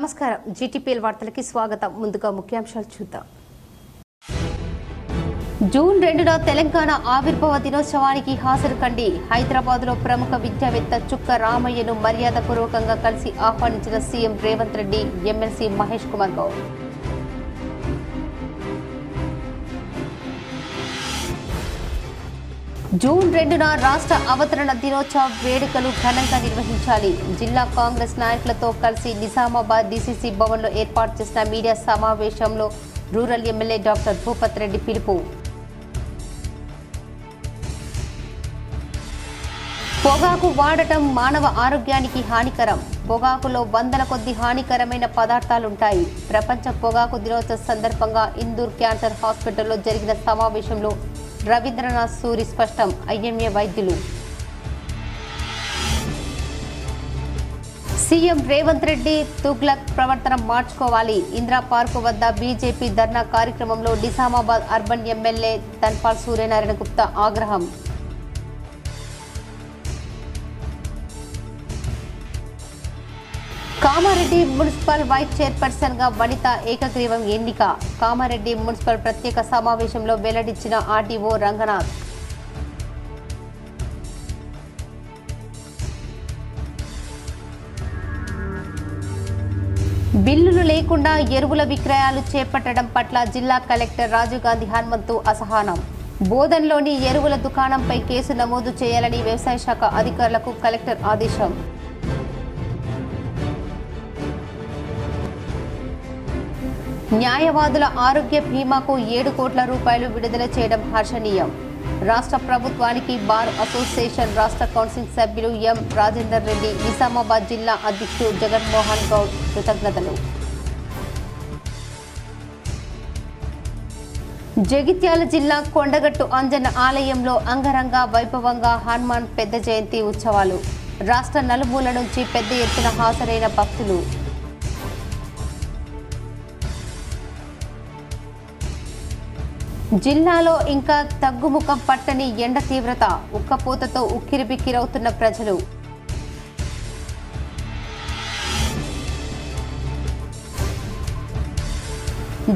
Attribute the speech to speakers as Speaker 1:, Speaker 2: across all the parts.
Speaker 1: నమస్కారం జీటీపీఎల్ వార్తలకి స్వాగతం ముందుగా ముఖ్యాంశాలు చూద్దాం జూన్ 2న తెలంగాణ ఆవిర్భావ దినోత్సవానికి హాజరు కండి హైదరాబాద్లో ప్రముఖ విద్యావేత్త చుక్క రామయ్యను మర్యాదపూర్వకంగా కలిసి ఆహ్వానించిన CM Revanth Reddy MLC Mahesh Kumar Goud June 2న రాష్ట్ర అవతరణ దినోత్సవ వేడుకలు ఘనంగా నిర్వహించాలి జిల్లా కాంగ్రెస్ నాయకులతో కలిసి నిజామాబాద్ డీసీసీ భవన్లో ఏర్పాటు చేసిన మీడియా సమావేశంలో rural MLA doctor Bhupath Reddy పిలుపు పొగాకు వాడటం మానవ ఆరోగ్యానికి హానికరం పొగాకులో వందల కొద్ది హానికరమైన పదార్థాలుంటాయి ప్రపంచ పొగాకు దినోత్సవం సందర్భంగా ఇందూర్ క్యాన్సర్ హాస్పిటల్లో జరిగిన సమావేశంలో రవీంద్రనాథ్ సూరి స్పష్టం ఐఎంఏ వైద్యులు సీఎం రేవంత్ రెడ్డి తుగ్లక్ ప్రవర్తన మార్చుకోవాలి ఇందిరా పార్కు వద్ద బీజేపీ ధర్నా కార్యక్రమంలో నిజామాబాద్ అర్బన్ ఎమ్మెల్యే తన్పాల్ సూర్యనారాయణ గుప్తా ఆగ్రహం కామారెడ్డి మున్సిపల్ వైస్ చైర్పర్సన్ గా వనిత ఏకగ్రీవం ఎన్నిక కామారెడ్డి మున్సిపల్ ప్రత్యేక సమావేశంలో వెల్లడించిన ఆర్డీఓ రంగనాథ్ బిల్లులు లేకుండా ఎరువుల విక్రయాలు చేపట్టడం పట్ల జిల్లా కలెక్టర్ రాజీవ్ గాంధీ హనుమంతు అసహనం బోధన్లోని ఎరువుల దుకాణంపై కేసు నమోదు చేయాలని వ్యవసాయ శాఖ అధికారులకు కలెక్టర్ ఆదేశం న్యాయవాదుల ఆరోగ్య బీమాకు 7 కోట్ల రూపాయలు విడుదల చేయడం హర్షణీయం రాష్ట్ర ప్రభుత్వానికి బార్ అసోసియేషన్ రాష్ట్ర కౌన్సిల్ సభ్యులు ఎం రాజేందర్ రెడ్డి నిజామాబాద్ జిల్లా అధ్యక్షుడు జగన్మోహన్ గౌడ్ కృతజ్ఞతలు జగిత్యాల జిల్లా కొండగట్టు అంజన్న ఆలయంలో అంగరంగ వైభవంగా హనుమాన్ పెద్ద జయంతి ఉత్సవాలు రాష్ట్ర నలుమూల నుంచి పెద్ద ఎత్తున హాజరైన భక్తులు జిల్లాలో ఇంకా తగ్గుముఖం పట్టని ఎండ తీవ్రత ఉక్కపోతతో ఉక్కిరిబిక్కిరవుతున్న ప్రజలు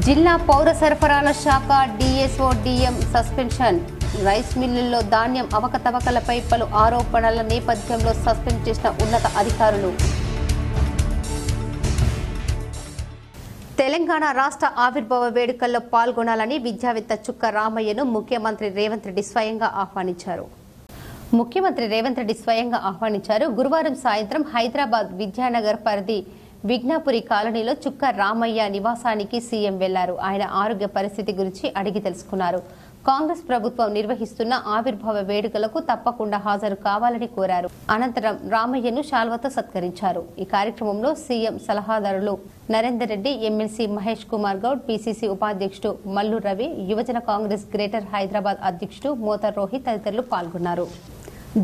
Speaker 1: జిల్లా పౌర సరఫరాల శాఖ డీఎస్ఓ డిఎం సస్పెన్షన్ రైస్ మిల్లుల్లో ధాన్యం అవకతవకలపై పలు ఆరోపణల నేపథ్యంలో సస్పెండ్ చేసిన ఉన్నత అధికారులు తెలంగాణ రాష్ట్ర ఆవిర్భావ వేడుకల్లో పాల్గొనాలని విద్యావేత్త చుక్క రామయ్యను ముఖ్యమంత్రి రేవంత్ రెడ్డి స్వయంగా ఆహ్వానించారు గురువారం సాయంత్రం హైదరాబాద్ విద్యానగర్ పరిధి విజ్ఞాపురి కాలనీలో చుక్క రామయ్య నివాసానికి సీఎం వెళ్లారు ఆయన ఆరోగ్య పరిస్థితి గురించి అడిగి తెలుసుకున్నారు కాంగ్రెస్ ప్రభుత్వం నిర్వహిస్తున్న ఆవిర్భావ వేడుకలకు తప్పకుండా హాజరు కావాలని కోరారు అనంతరం రామయ్యను శాల్వతో సత్కరించారు ఈ కార్యక్రమంలో సీఎం సలహాదారులు నరేందర్ రెడ్డి ఎమ్మెల్సీ మహేష్ కుమార్ గౌడ్ పీసీసీ ఉపాధ్యక్షుడు మల్లు రవి యువజన కాంగ్రెస్ గ్రేటర్ హైదరాబాద్ అధ్యక్షుడు మోతర్ రోహిత్ తదితరులు పాల్గొన్నారు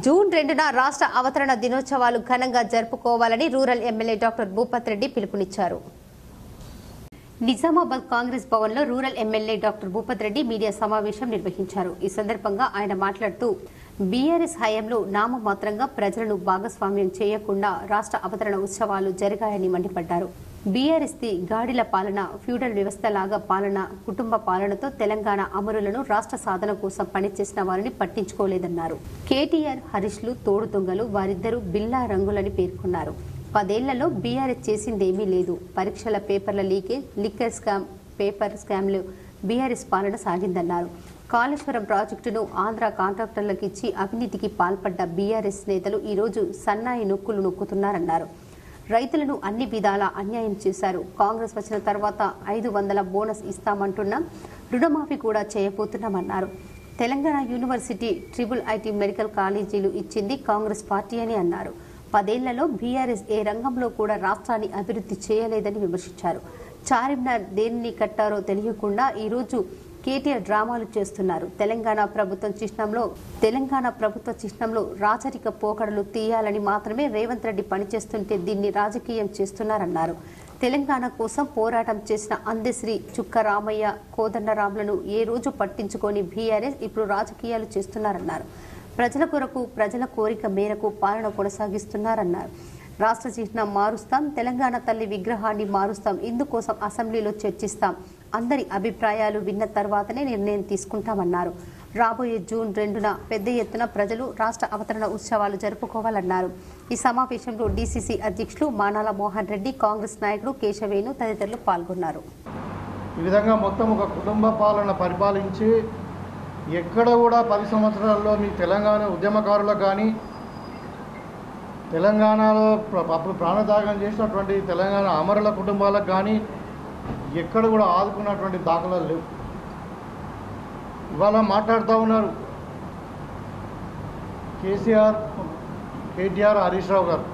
Speaker 1: జూన్ 2న రాష్ట్ర అవతరణ దినోత్సవాలు ఘనంగా జరుపుకోవాలని rural MLA doctor Bhupath Reddy పిలుపునిచ్చారు నిజామాబాద్ కాంగ్రెస్ భవన్లో rural MLA doctor Bhupath Reddy media సమావేశం నిర్వహించారు ఈ సందర్భంగా ఆయన మాట్లాడుతూ బీఆర్ఎస్ హయాంలో నామమాత్రంగా ప్రజలను భాగస్వామ్యం చేయకుండా రాష్ట్ర అవతరణ ఉత్సవాలు జరిగాయని మండిపడ్డారు బీఆర్ఎస్ ది గాడిల పాలన ఫ్యూడల్ వ్యవస్థలాగా పాలన కుటుంబ పాలనతో తెలంగాణ అమరులను రాష్ట్ర సాధన కోసం పనిచేసిన వారిని పట్టించుకోలేదన్నారు కేటీఆర్ హరీష్లు తోడు దొంగలు వారిద్దరూ బిల్లా రంగులని పేర్కొన్నారు 10 ఏళ్లలో బీఆర్ఎస్ చేసిందేమీ లేదు పరీక్షల పేపర్ల లీకేజ్ లిక్కర్ స్కామ్ పేపర్ స్కామ్లు బీఆర్ఎస్ పాలన సాగిందన్నారు కాళేశ్వరం ప్రాజెక్టును ఆంధ్ర కాంట్రాక్టర్లకు ఇచ్చి అవినీతికి పాల్పడ్డ బీఆర్ఎస్ నేతలు ఈరోజు సన్నాయి నొక్కులు నొక్కుతున్నారన్నారు రైతులను అన్ని విధాలా అన్యాయం చేశారు కాంగ్రెస్ వచ్చిన తర్వాత 500 బోనస్ ఇస్తామంటున్నా రుణమాఫీ కూడా చేయబోతున్నామన్నారు Telangana university triple IT medical కాలేజీలు ఇచ్చింది కాంగ్రెస్ పార్టీ అని అన్నారు 10 ఏళ్లలో బీఆర్ఎస్ ఏ రంగంలో కూడా రాష్ట్రాన్ని అభివృద్ధి చేయలేదని విమర్శించారు చార్మినార్ దేనిని కట్టారో తెలియకుండా ఈరోజు కేటీఆర్ డ్రామాలు చేస్తున్నారు తెలంగాణ ప్రభుత్వ చిహ్నంలో రాజరిక పోకడలు తీయాలని మాత్రమే రేవంత్ రెడ్డి పనిచేస్తుంటే దీన్ని రాజకీయం చేస్తున్నారన్నారు తెలంగాణ కోసం పోరాటం చేసిన అందశ్రీ చుక్క రామయ్య కోదండరాంలను ఏ రోజు పట్టించుకొని బీఆర్ఎస్ ఇప్పుడు రాజకీయాలు చేస్తున్నారన్నారు ప్రజల కొరకు ప్రజల కోరిక మేరకు పాలన కొనసాగిస్తున్నారన్నారు రాష్ట్ర చిహ్నం మారుస్తాం, తెలంగాణ తల్లి విగ్రహాన్ని మారుస్తాం, ఇందుకోసం అసెంబ్లీలో చర్చిస్తాం, అందరి అభిప్రాయాలు విన్న తర్వాతనే నిర్ణయం తీసుకుంటామన్నారు. రాబోయే జూన్ 2న పెద్ద ఎత్తున ప్రజలు రాష్ట్ర అవతరణ ఉత్సవాలు జరుపుకోవాలన్నారు. ఈ సమావేశంలో డీసీసీ అధ్యక్షులు మానాల మోహన్ రెడ్డి, కాంగ్రెస్ నాయకుడు కేశవేణు తదితరులు పాల్గొన్నారు.
Speaker 2: ఈ విధంగా మొత్తం ఒక కుటుంబ పాలన పరిపాలించి ఎక్కడ కూడా 10 సంవత్సరాల్లో మీ తెలంగాణ ఉద్యమకారులకు కానీ తెలంగాణలో అప్పుడు ప్రాణత్యాగం చేసినటువంటి తెలంగాణ అమరుల కుటుంబాలకు కానీ ఎక్కడ కూడా ఆదుకున్నటువంటి దాఖలాలు లేవు. ఇవాళ మాట్లాడుతూ ఉన్నారు కేసీఆర్, కేటీఆర్, హరీష్ రావు గారు.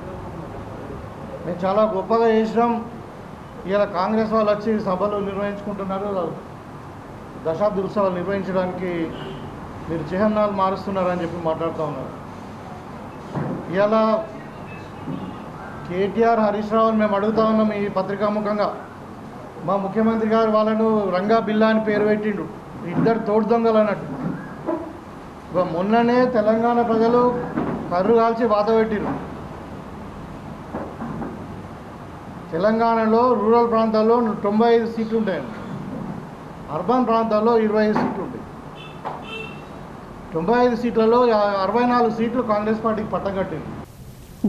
Speaker 2: మేము చాలా గొప్పగా చేసినాం, ఇలా కాంగ్రెస్ వాళ్ళు వచ్చి సభలు నిర్వహించుకుంటున్నారు, దశాబ్ది ఉత్సవాలు నిర్వహించడానికి మీరు చిహ్నాలు మారుస్తున్నారని చెప్పి మాట్లాడుతూ ఉన్నారు. ఇలా కేటీఆర్, హరీష్ రావుని మేము అడుగుతా ఉన్నాం ఈ పత్రికాముఖంగా. మా ముఖ్యమంత్రి గారు వాళ్ళను రంగా బిల్లా అని పేరు పెట్టిండు, ఇద్దరు తోడు దొంగలు అన్నట్టు. మొన్ననే తెలంగాణ ప్రజలు కర్రు కాల్చి వాత పెట్టిరు. తెలంగాణలో రూరల్ ప్రాంతాల్లో 95 సీట్లు ఉంటాయండి, అర్బన్ ప్రాంతాల్లో 25 సీట్లు ఉంటాయి. 95 సీట్లలో 64 సీట్లు కాంగ్రెస్ పార్టీకి పట్టం కట్టింది.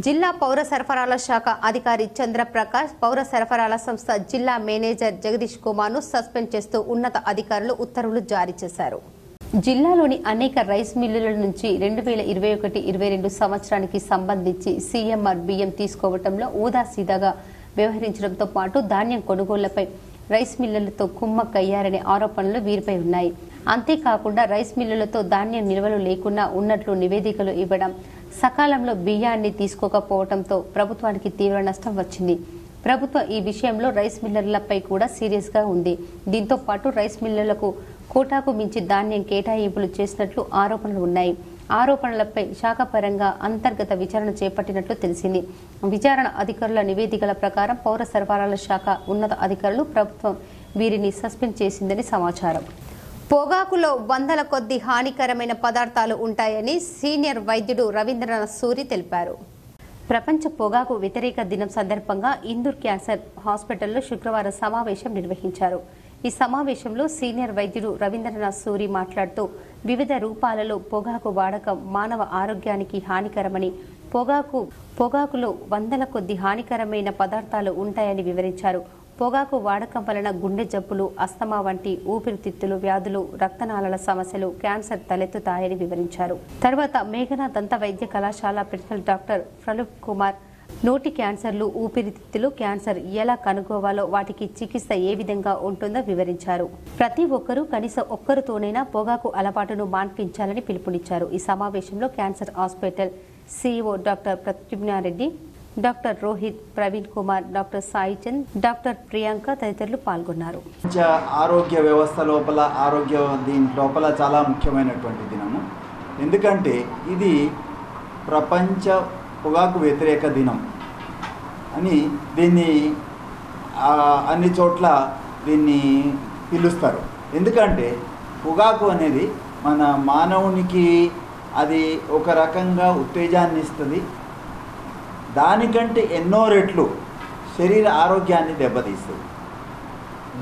Speaker 1: జిల్లా పౌర సరఫరాల శాఖ అధికారి చంద్రప్రకాష్, పౌర సరఫరాల సంస్థ జిల్లా మేనేజర్ జగదీష్ కుమార్ను సస్పెండ్ చేస్తూ ఉన్నత అధికారులు ఉత్తర్వులు జారీ చేశారు. జిల్లాలోని అనేక రైస్ మిల్లుల నుంచి 2021-22 సంవత్సరానికి సంబంధించి సీఎంఆర్ బియ్యం తీసుకోవడంలో ఊదాసీదాగా వ్యవహరించడంతో పాటు ధాన్యం కొనుగోళ్లపై రైస్ మిల్లులతో కుమ్మక్కయ్యారనే ఆరోపణలు వీరిపై ఉన్నాయి. అంతేకాకుండా రైస్ మిల్లులతో ధాన్యం నిల్వలు లేకుండా ఉన్నట్లు నివేదికలు ఇవ్వడం, సకాలంలో బియ్యాన్ని తీసుకోకపోవడంతో ప్రభుత్వానికి తీవ్ర నష్టం వచ్చింది. ప్రభుత్వం ఈ విషయంలో రైస్ మిల్లర్లపై కూడా సీరియస్ గా ఉంది. దీంతో పాటు రైస్ మిల్లులకు కోటాకు మించి ధాన్యం కేటాయింపులు చేసినట్లు ఆరోపణలు ఉన్నాయి. ఆరోపణలపై శాఖపరంగా అంతర్గత విచారణ చేపట్టినట్లు తెలిసింది. విచారణ అధికారుల నివేదికల ప్రకారం పౌర సరఫరాల శాఖ ఉన్నత అధికారులు ప్రభుత్వం వీరిని సస్పెండ్ చేసిందని సమాచారం. పొగాకులో వందల కొద్ది హానికరమైన పదార్థాలు ఉంటాయని సీనియర్ వైద్యుడు రవీంద్రనాథ్ సూరి తెలిపారు. ప్రపంచ పొగాకు వ్యతిరేక దినం సందర్భంగా ఇందూర్ క్యాన్సర్ హాస్పిటల్లో శుక్రవారం సమావేశం నిర్వహించారు. ఈ సమావేశంలో సీనియర్ వైద్యుడు రవీంద్రనాథ్ సూరి మాట్లాడుతూ వివిధ రూపాలలో పొగాకు వాడకం మానవ ఆరోగ్యానికి హానికరమని, పొగాకులో వందల కొద్ది హానికరమైన పదార్థాలు ఉంటాయని వివరించారు. పొగాకు వాడకం వలన గుండె జబ్బులు, అస్తమా వంటి ఊపిరితిత్తులు వ్యాధులు, రక్తనాళాల సమస్యలు, క్యాన్సర్ తలెత్తుతాయని వివరించారు. తర్వాత మేఘనా దంత వైద్య కళాశాల ప్రిన్సిపల్ డాక్టర్ ప్రలుప్ కుమార్ నోటి క్యాన్సర్లు, ఊపిరితిత్తులు క్యాన్సర్ ఎలా కనుగోవాలో, వాటికి చికిత్స ఏ విధంగా ఉంటుందో వివరించారు. ప్రతి ఒక్కరూ కనీసం ఒక్కరితోనైనా పొగాకు అలవాటును మాన్పించాలని పిలుపునిచ్చారు. ఈ సమావేశంలో cancer hospital CEO doctor Pradyumna Reddy, doctor Rohit, Praveen Kumar, doctor Saichand, doctor Priyanka తదితరులు పాల్గొన్నారు.
Speaker 3: ఆరోగ్య వ్యవస్థ లోపల దీని లోపల చాలా ముఖ్యమైనటువంటి దినము. ఎందుకంటే ఇది ప్రపంచ పొగాకు వ్యతిరేక దినం అని దీన్ని అన్ని చోట్ల దీన్ని పిలుస్తారు. ఎందుకంటే పొగాకు అనేది మన మానవునికి అది ఒక రకంగా ఉత్తేజాన్ని ఇస్తుంది, దానికంటే ఎన్నో రెట్లు శరీర ఆరోగ్యాన్ని దెబ్బతీస్తుంది.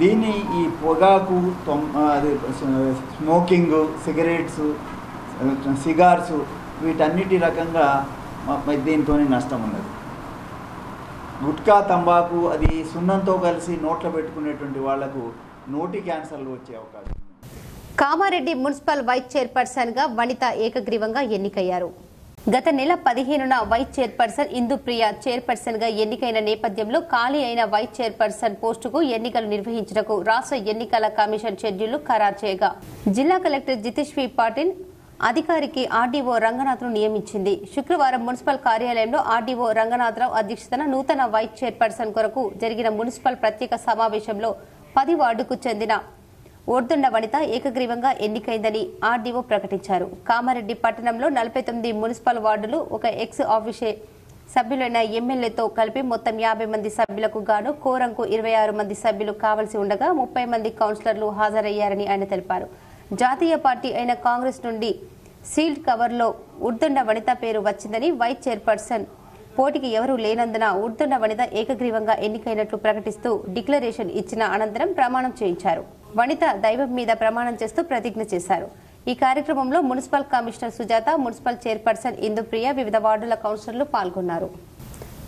Speaker 3: దీన్ని ఈ పొగాకు, స్మోకింగ్, సిగరెట్స్, సిగార్స్ వీటన్నిటి రకంగా దీంతో నష్టం ఉన్నది. గుట్కా, తంబాకు అది సున్నంతో కలిసి నోట్లో పెట్టుకునేటువంటి వాళ్లకు నోటి క్యాన్సర్లు వచ్చే అవకాశం.
Speaker 1: కామారెడ్డి మున్సిపల్ వైస్ చైర్పర్సన్ గా వనిత ఏకగ్రీవంగా ఎన్నికయ్యారు. గత నెల 15న వైస్ చైర్పర్సన్ ఇందుప్రియ చైర్పర్సన్ గా ఎన్నికైన నేపథ్యంలో ఖాళీ అయిన వైస్ చైర్పర్సన్ పోస్టుకు ఎన్నికలు నిర్వహించడానికి రాష్ట్ర ఎన్నికల కమిషన్ షెడ్యూల్ ఖరారు చేయగా జిల్లా కలెక్టర్ జితేశ్వరి పాటిల్ అధికారికి ఆర్డీఓ రంగనాథ్ను నియమించింది. శుక్రవారం మున్సిపల్ కార్యాలయంలో ఆర్డీఓ రంగనాథరావు అధ్యక్షతన నూతన వైస్ చైర్పర్సన్ కొరకు జరిగిన మున్సిపల్ ప్రత్యేక సమావేశంలో 10 వార్డుకు చెందిన ఓర్దుండ వనిత ఏకగ్రీవంగా ఎన్నికైందని ఆర్డీఓ ప్రకటించారు. కామారెడ్డి పట్టణంలో 49 మున్సిపల్ వార్డులు, ఒక ఎక్స్ ఆఫీసే సభ్యులైన ఎమ్మెల్యేతో కలిపి మొత్తం 50 మంది సభ్యులకు గాను కోరంకు 26 మంది సభ్యులు కావలసి ఉండగా 30 మంది కౌన్సిలర్లు హాజరయ్యారని ఆయన తెలిపారు. జాతీయ పార్టీ అయిన కాంగ్రెస్ నుండి సీల్డ్ కవర్లో ఉర్దుండ వనిత పేరు వచ్చిందని వైస్ చైర్పర్సన్ పోటీకి ఎవరూ లేనందున ఉర్దున్న వనిత ఏకగ్రీవంగా ఎన్నికైనట్లు ప్రకటిస్తూ డిక్లరేషన్ ఇచ్చిన అనంతరం ప్రమాణం చేయించారు. వనిత దైవం మీద ప్రమాణం చేస్తూ ప్రతిజ్ఞ చేశారు. ఈ కార్యక్రమంలో municipal commissioner Sujatha, municipal chairperson Indupriya, వివిధ వార్డుల కౌన్సిలర్లు పాల్గొన్నారు.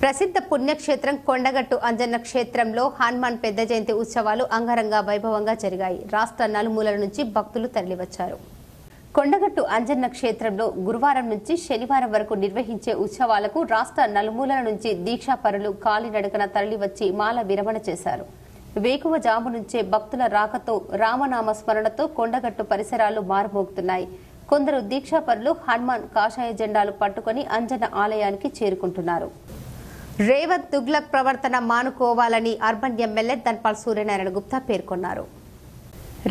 Speaker 1: ప్రసిద్ధ పుణ్యక్షేత్రం కొండగట్టు అంజన్న క్షేత్రంలో హనుమాన్ పెద్ద జయంతి ఉత్సవాలు అంగరంగ వైభవంగా జరిగాయి. రాష్ట్ర నలుమూలల నుంచి భక్తులు తరలివచ్చారు. కొండగట్టు అంజన్న క్షేత్రంలో గురువారం నుంచి శనివారం వరకు నిర్వహించే ఉత్సవాలకు రాష్ట్ర నలుమూలల నుంచి దీక్షాపరులు కాలినడకన తరలివచ్చి మాల విరమణ చేశారు. వేకువ జాము నుంచే భక్తుల రాకతో రామనామ స్మరణతో కొండగట్టు పరిసరాలు మారుమోగుతున్నాయి. కొందరు దీక్షాపరులు హనుమాన్ కాషాయ జెండాలు పట్టుకుని అంజన్న ఆలయానికి చేరుకుంటున్నారు. రేవంత్ తుగ్లక్ ప్రవర్తన మానుకోవాలని అర్బన్ ఎమ్మెల్యే ధన్పాల్ సూర్యనారాయణ గుప్తా పేర్కొన్నారు.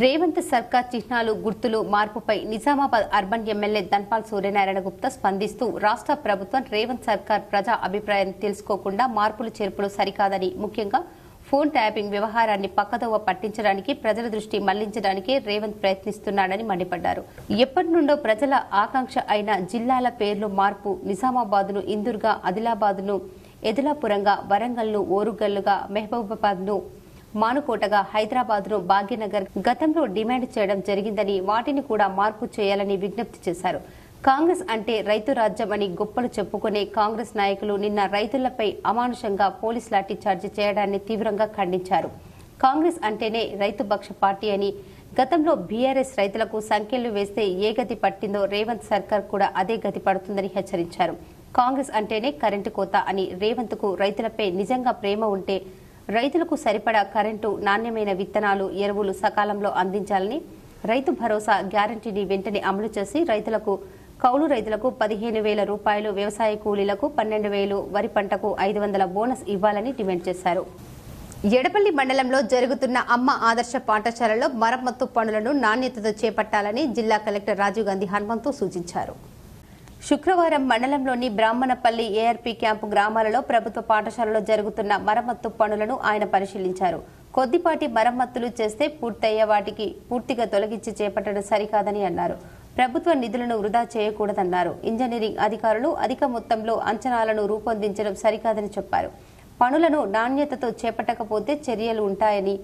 Speaker 1: రేవంత్ సర్కార్ చిహ్నాలు గుర్తులు మార్పుపై నిజామాబాద్ అర్బన్ ఎమ్మెల్యే ధన్పాల్ సూర్యనారాయణ గుప్తా స్పందిస్తూ రాష్ట్ర ప్రభుత్వం రేవంత్ సర్కార్ ప్రజా అభిప్రాయం తెలుసుకోకుండా మార్పులు చేర్పులు సరికాదని, ముఖ్యంగా ఫోన్ ట్యాపింగ్ వ్యవహారాన్ని పక్కదోవ పట్టించడానికి ప్రజల దృష్టి మళ్లించడానికి రేవంత్ ప్రయత్నిస్తున్నాడని మండిపడ్డారు. ఎప్పటి నుండో ప్రజల ఆకాంక్ష అయిన జిల్లాల పేర్లు మార్పు నిజామాబాద్ను ఇందూర్గా, ఆదిలాబాద్ను ఎదులాపురంగా, వరంగల్ను ఓరుగల్లుగా, మహబూబాబాద్ను మానుకోటగా, హైదరాబాద్ను భాగ్యనగర్ గతంలో డిమాండ్ చేయడం జరిగిందని, వాటిని కూడా మార్పు చేయాలని విజ్ఞప్తి చేశారు. కాంగ్రెస్ అంటే రైతు రాజ్యం అని గొప్పలు చెప్పుకునే కాంగ్రెస్ నాయకులు నిన్న రైతులపై అమానుషంగా పోలీస్ లాఠీ చార్జీ చేయడాన్ని తీవ్రంగా ఖండించారు. కాంగ్రెస్ అంటేనే రైతుపక్ష పార్టీ అని, గతంలో బీఆర్ఎస్ రైతులకు సంఖ్యలు వేస్తే ఏ గతి పట్టిందో రేవంత్ సర్కార్ కూడా అదే గతి పడుతుందని హెచ్చరించారు. కాంగ్రెస్ అంటేనే కరెంటు కోత అని, రేవంత్ కు రైతులపై నిజంగా ప్రేమ ఉంటే రైతులకు సరిపడా కరెంటు, నాణ్యమైన విత్తనాలు, ఎరువులు సకాలంలో అందించాలని, రైతు భరోసా గ్యారంటీని వెంటనే అమలు చేసి రైతులకు, కౌలు రైతులకు 15,000 రూపాయలు, వ్యవసాయ కూలీలకు 12,000, వరి పంటకు 500 బోనస్ ఇవ్వాలని డిమాండ్ చేశారు. ఎడపల్లి మండలంలో జరుగుతున్న అమ్మ ఆదర్శ పాఠశాలలో మరమ్మత్తు పనులను నాణ్యతతో చేపట్టాలని జిల్లా కలెక్టర్ రాజీవ్ గాంధీ హనుమంతు సూచించారు. శుక్రవారం మండలంలోని బ్రాహ్మణపల్లి ఏఆర్పీ క్యాంపు గ్రామాలలో ప్రభుత్వ పాఠశాలలో జరుగుతున్న మరమ్మత్తు పనులను ఆయన పరిశీలించారు. కొద్దిపాటి మరమ్మతులు చేస్తే పూర్తయ్యే వాటికి పూర్తిగా తొలగించి చేపట్టడం సరికాదని అన్నారు. ప్రభుత్వ నిధులను వృధా చేయకూడదన్నారు. ఇంజనీరింగ్ అధికారులు అధిక మొత్తంలో అంచనాలను రూపొందించడం సరికాదని చెప్పారు. పనులను నాణ్యతతో చేపట్టకపోతే చర్యలు ఉంటాయని,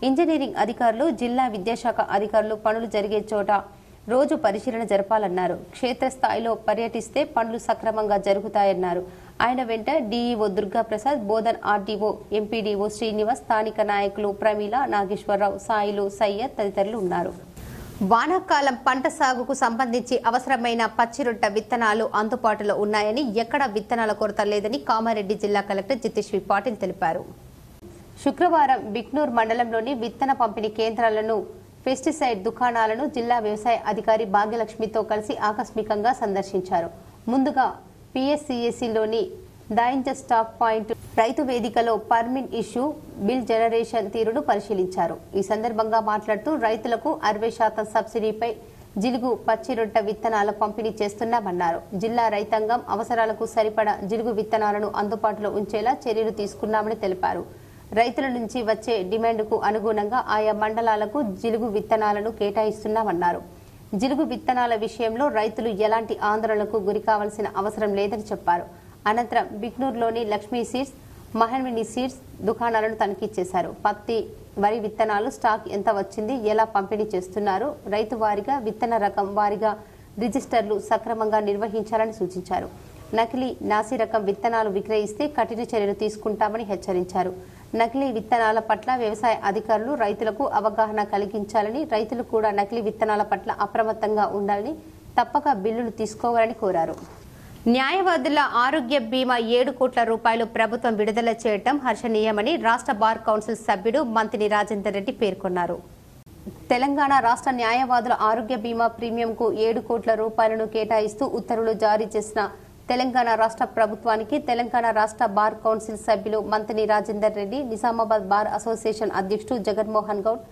Speaker 1: ఇంజనీరింగ్ అధికారులు, జిల్లా విద్యాశాఖ అధికారులు పనులు జరిగే చోట రోజు పరిశీలన జరపాలన్నారు. క్షేత్రస్థాయిలో పర్యటిస్తే పనులు సక్రమంగా జరుగుతాయన్నారు. ఆయన వెంట DEO Durgaprasad, Bodhan RDO, MPDO Srinivas, స్థానిక నాయకులు ప్రమీల, నాగేశ్వరరావు, సాయిలు, సయ్యద్ తదితరులు ఉన్నారు. వానాకాలం పంట సాగుకు సంబంధించి అవసరమైన పచ్చిరొట్ట విత్తనాలు అందుబాటులో ఉన్నాయని, ఎక్కడా విత్తనాల కొరత లేదని కామారెడ్డి జిల్లా కలెక్టర్ జితేశ్వరి పాటిల్ తెలిపారు. శుక్రవారం బిక్నూర్ మండలంలోని విత్తన పంపిణీ కేంద్రాలను, పెస్టిసైడ్ దుకాణాలను జిల్లా వ్యవసాయ అధికారి భాగ్యలక్ష్మితో కలిసి ఆకస్మికంగా సందర్శించారు. ముందుగా పిఎస్సిఎస్సిలోని డైంజ స్టాక్ పాయింట్, రైతు వేదికలో పర్మిన్ ఇష్యూ, బిల్ జనరేషన్ తీరును పరిశీలించారు. ఈ సందర్భంగా మాట్లాడుతూ రైతులకు 60% సబ్సిడీపై జిలుగు పచ్చిరొట్ట విత్తనాల పంపిణీ చేస్తున్నామన్నారు. జిల్లా రైతాంగం అవసరాలకు సరిపడా జిలుగు విత్తనాలను అందుబాటులో ఉంచేలా చర్యలు తీసుకున్నామని తెలిపారు. రైతుల నుంచి వచ్చే డిమాండ్కు అనుగుణంగా ఆయా మండలాలకు జిలుగు విత్తనాలను కేటాయిస్తున్నామన్నారు. జిలుగు విత్తనాల విషయంలో రైతులు ఎలాంటి ఆందోళనకు గురి కావాల్సిన అవసరం లేదని చెప్పారు. అనంతరం బిక్నూర్లోని లక్ష్మీ సీడ్స్, మహన్విని సీడ్స్ దుకాణాలను తనిఖీ చేశారు. పత్తి, వరి విత్తనాలు స్టాక్ ఎంత వచ్చింది, ఎలా పంపిణీ చేస్తున్నారు, రైతు వారీగా, విత్తన రకం వారీగా రిజిస్టర్లు సక్రమంగా నిర్వహించాలని సూచించారు. నకిలీ, నాసి రకం విత్తనాలు విక్రయిస్తే కఠిన చర్యలు తీసుకుంటామని హెచ్చరించారు. నకిలీ విత్తనాల పట్ల వ్యవసాయ అధికారులు రైతులకు అవగాహన కలిగించాలని, రైతులు కూడా నకిలీ విత్తనాల పట్ల అప్రమత్తంగా ఉండాలని, తప్పక బిల్లులు తీసుకోవాలని కోరారు. న్యాయవాదుల ఆరోగ్య బీమా 7 కోట్ల రూపాయలు ప్రభుత్వం విడుదల చేయడం హర్షణీయమని రాష్ట్ర బార్ కౌన్సిల్ సభ్యుడు మంత్రి రాజేందర్ రెడ్డి పేర్కొన్నారు. తెలంగాణ రాష్ట్ర న్యాయవాదుల ఆరోగ్య బీమా ప్రీమియంకు 7 కోట్ల రూపాయలను కేటాయిస్తూ ఉత్తర్వులు జారీ చేసిన తెలంగాణ రాష్ట్ర ప్రభుత్వానికి తెలంగాణ రాష్ట్ర బార్ కౌన్సిల్ సభ్యులు మంత్రి రాజేందర్ రెడ్డి, నిజామాబాద్ బార్ అసోసియేషన్ అధ్యక్షుడు జగన్మోహన్ గౌడ్,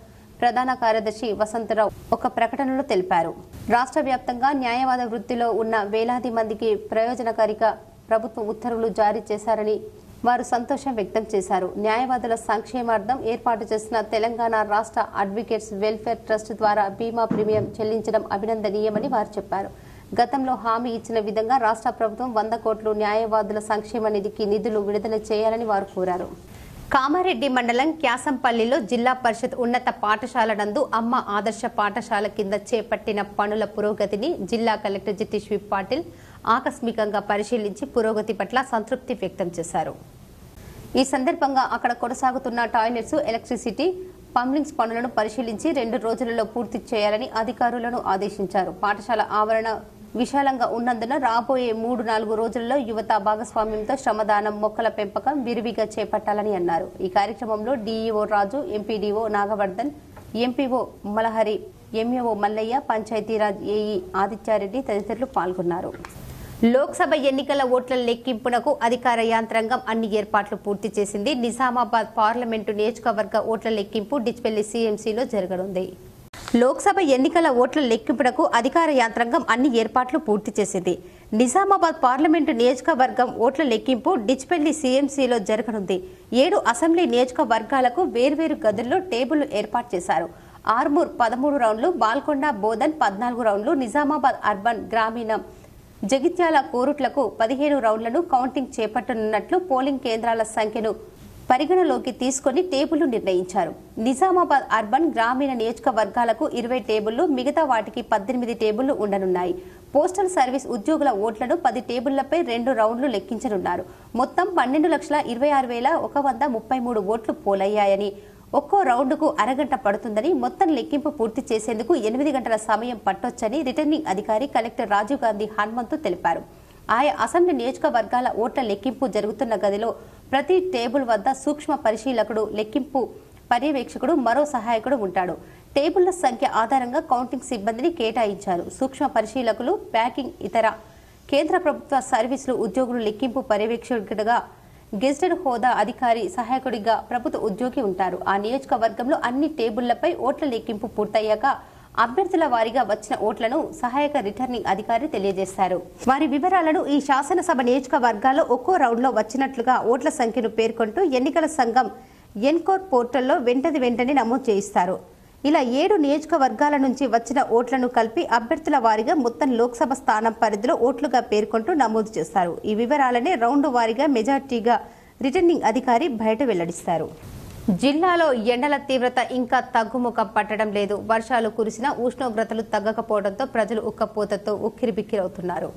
Speaker 1: ప్రధాన కార్యదర్శి వసంతరావు ఒక ప్రకటనలో తెలిపారు. రాష్ట్ర వ్యాప్తంగా న్యాయవాద వృత్తిలో ఉన్న వేలాది మందికి ప్రయోజనకారిగా ప్రభుత్వం ఉత్తర్వులు జారీ చేశారని వారు సంతోషం వ్యక్తం చేశారు. న్యాయవాదుల సంక్షేమార్థం ఏర్పాటు చేసిన తెలంగాణ రాష్ట్ర అడ్వకేట్స్ వెల్ఫేర్ ట్రస్ట్ ద్వారా బీమా ప్రీమియం చెల్లించడం అభినందనీయమని వారు చెప్పారు. గతంలో హామీ ఇచ్చిన విధంగా రాష్ట్ర ప్రభుత్వం 100 కోట్లు న్యాయవాదుల సంక్షేమ నిధికి నిధులు విడుదల చేయాలని వారు కోరారు. కామారెడ్డి మండలం క్యాసంపల్లిలో జిల్లా పరిషత్ ఉన్నత పాఠశాల నందు అమ్మ ఆదర్శ పాఠశాల కింద చేపట్టిన పనుల పురోగతిని జిల్లా కలెక్టర్ జితేష్ వి పాటిల్ ఆకస్మికంగా పరిశీలించి పురోగతి పట్ల సంతృప్తి వ్యక్తం చేశారు. ఈ సందర్భంగా అక్కడ కొనసాగుతున్న టాయిలెట్స్, ఎలక్ట్రిసిటీ, పంప్లింగ్స్ పనులను పరిశీలించి 2 రోజులలో పూర్తి చేయాలని అధికారులను ఆదేశించారు. పాఠశాల ఆవరణ విశాలంగా ఉన్నందున రాబోయే 3-4 రోజుల్లో యువత భాగస్వామ్యంతో శ్రమదానం, మొక్కల పెంపకం విరివిగా చేపట్టాలని అన్నారు. ఈ కార్యక్రమంలో DEO Raju, MPDO Nagavardhan, MPO Malahari, MAO Mallaiah, Panchayati Raj AE Aditya Reddy తదితరులు పాల్గొన్నారు. లోక్సభ ఎన్నికల ఓట్ల లెక్కింపునకు అధికార యంత్రాంగం అన్ని ఏర్పాట్లు పూర్తి చేసింది. నిజామాబాద్ పార్లమెంటు నియోజకవర్గ ఓట్ల లెక్కింపు డిచ్పల్లి సీఎంసీలో జరగనుంది. లోక్సభ ఎన్నికల ఓట్ల లెక్కింపునకు అధికార యంత్రాంగం అన్ని ఏర్పాట్లు పూర్తి చేసింది. నిజామాబాద్ పార్లమెంటు నియోజకవర్గం ఓట్ల లెక్కింపు డిచ్పల్లి సీఎంసీలో జరగనుంది. 7 అసెంబ్లీ నియోజకవర్గాలకు వేర్వేరు గదుల్లో టేబుల్ ఏర్పాటు చేశారు. ఆర్మూర్ 13 రౌండ్లు, బాల్కొండ, బోధన్ 14 రౌండ్లు, నిజామాబాద్ అర్బన్, గ్రామీణ, జగిత్యాల కోరుట్లకు 15 రౌండ్లను కౌంటింగ్ చేపట్టనున్నట్లు పోలింగ్ కేంద్రాల సంఖ్యను పరిగణలోకి తీసుకుని టేబుల్ నిర్ణయించారు. నిజామాబాద్ అర్బన్, గ్రామీణ నియోజకవర్గాలకు 20 టేబుళ్లు, మిగతా వాటికి 18 టేబుళ్లు ఉండనున్నాయి. పోస్టల్ సర్వీస్ ఉద్యోగుల ఓట్లను 10 టేబుళ్లపై 2 రౌండ్లు లెక్కించనున్నారు. మొత్తం 12,26,133 ఓట్లు పోలయ్యాయని, ఒక్కో రౌండ్కు అరగంట పడుతుందని, మొత్తం లెక్కింపు పూర్తి చేసేందుకు 8 గంటల సమయం పట్టొచ్చని రిటర్నింగ్ అధికారి కలెక్టర్ రాజీవ్ గాంధీ హనుమంతు తెలిపారు. ఆయా అసెంబ్లీ నియోజకవర్గాల ఓట్ల లెక్కింపు జరుగుతున్న గదిలో ప్రతి టేబుల్ వద్ద సూక్ష్మ పరిశీలకుడు, లెక్కింపు పర్యవేక్షకుడు, మరో సహాయకుడు ఉంటాడు. టేబుళ్ల సంఖ్య ఆధారంగా కౌంటింగ్ సిబ్బందిని కేటాయించారు. సూక్ష్మ పరిశీలకులు, ప్యాకింగ్, ఇతర కేంద్ర ప్రభుత్వ సర్వీసులు ఉద్యోగులు, లెక్కింపు పర్యవేక్షకుడిగా గెజిటెడ్ హోదా అధికారి, సహాయకుడిగా ప్రభుత్వ ఉద్యోగి ఉంటారు. ఆ నియోజకవర్గంలో అన్ని టేబుళ్లపై ఓట్ల లెక్కింపు పూర్తయ్యాక అభ్యర్థుల వారీగా వచ్చిన ఓట్లను సహాయక రిటర్నింగ్ అధికారి తెలియజేశారు. వారి వివరాలను ఈ శాసనసభ నియోజకవర్గాల్లో ఒక్కో రౌండ్లో వచ్చినట్లుగా ఓట్ల సంఖ్యను పేర్కొంటూ ఎన్నికల సంఘం ఎన్కోర్ పోర్టల్లో వెంటనే నమోదు చేయిస్తారు. ఇలా 7 నియోజకవర్గాల నుంచి వచ్చిన ఓట్లను కలిపి అభ్యర్థుల వారీగా మొత్తం లోక్సభ స్థానం పరిధిలో ఓట్లుగా పేర్కొంటూ నమోదు చేస్తారు. ఈ వివరాలనే రౌండ్ వారీగా మెజార్టీగా రిటర్నింగ్ అధికారి బయట వెల్లడిస్తారు. జిల్లాలో ఎండల తీవ్రత ఇంకా తగ్గుముఖం పట్టడం లేదు. వర్షాలు కురిసినా ఉష్ణోగ్రతలు తగ్గకపోవడంతో ప్రజలు ఉక్కపోతతో ఉక్కిరిబిక్కిరవుతున్నారు.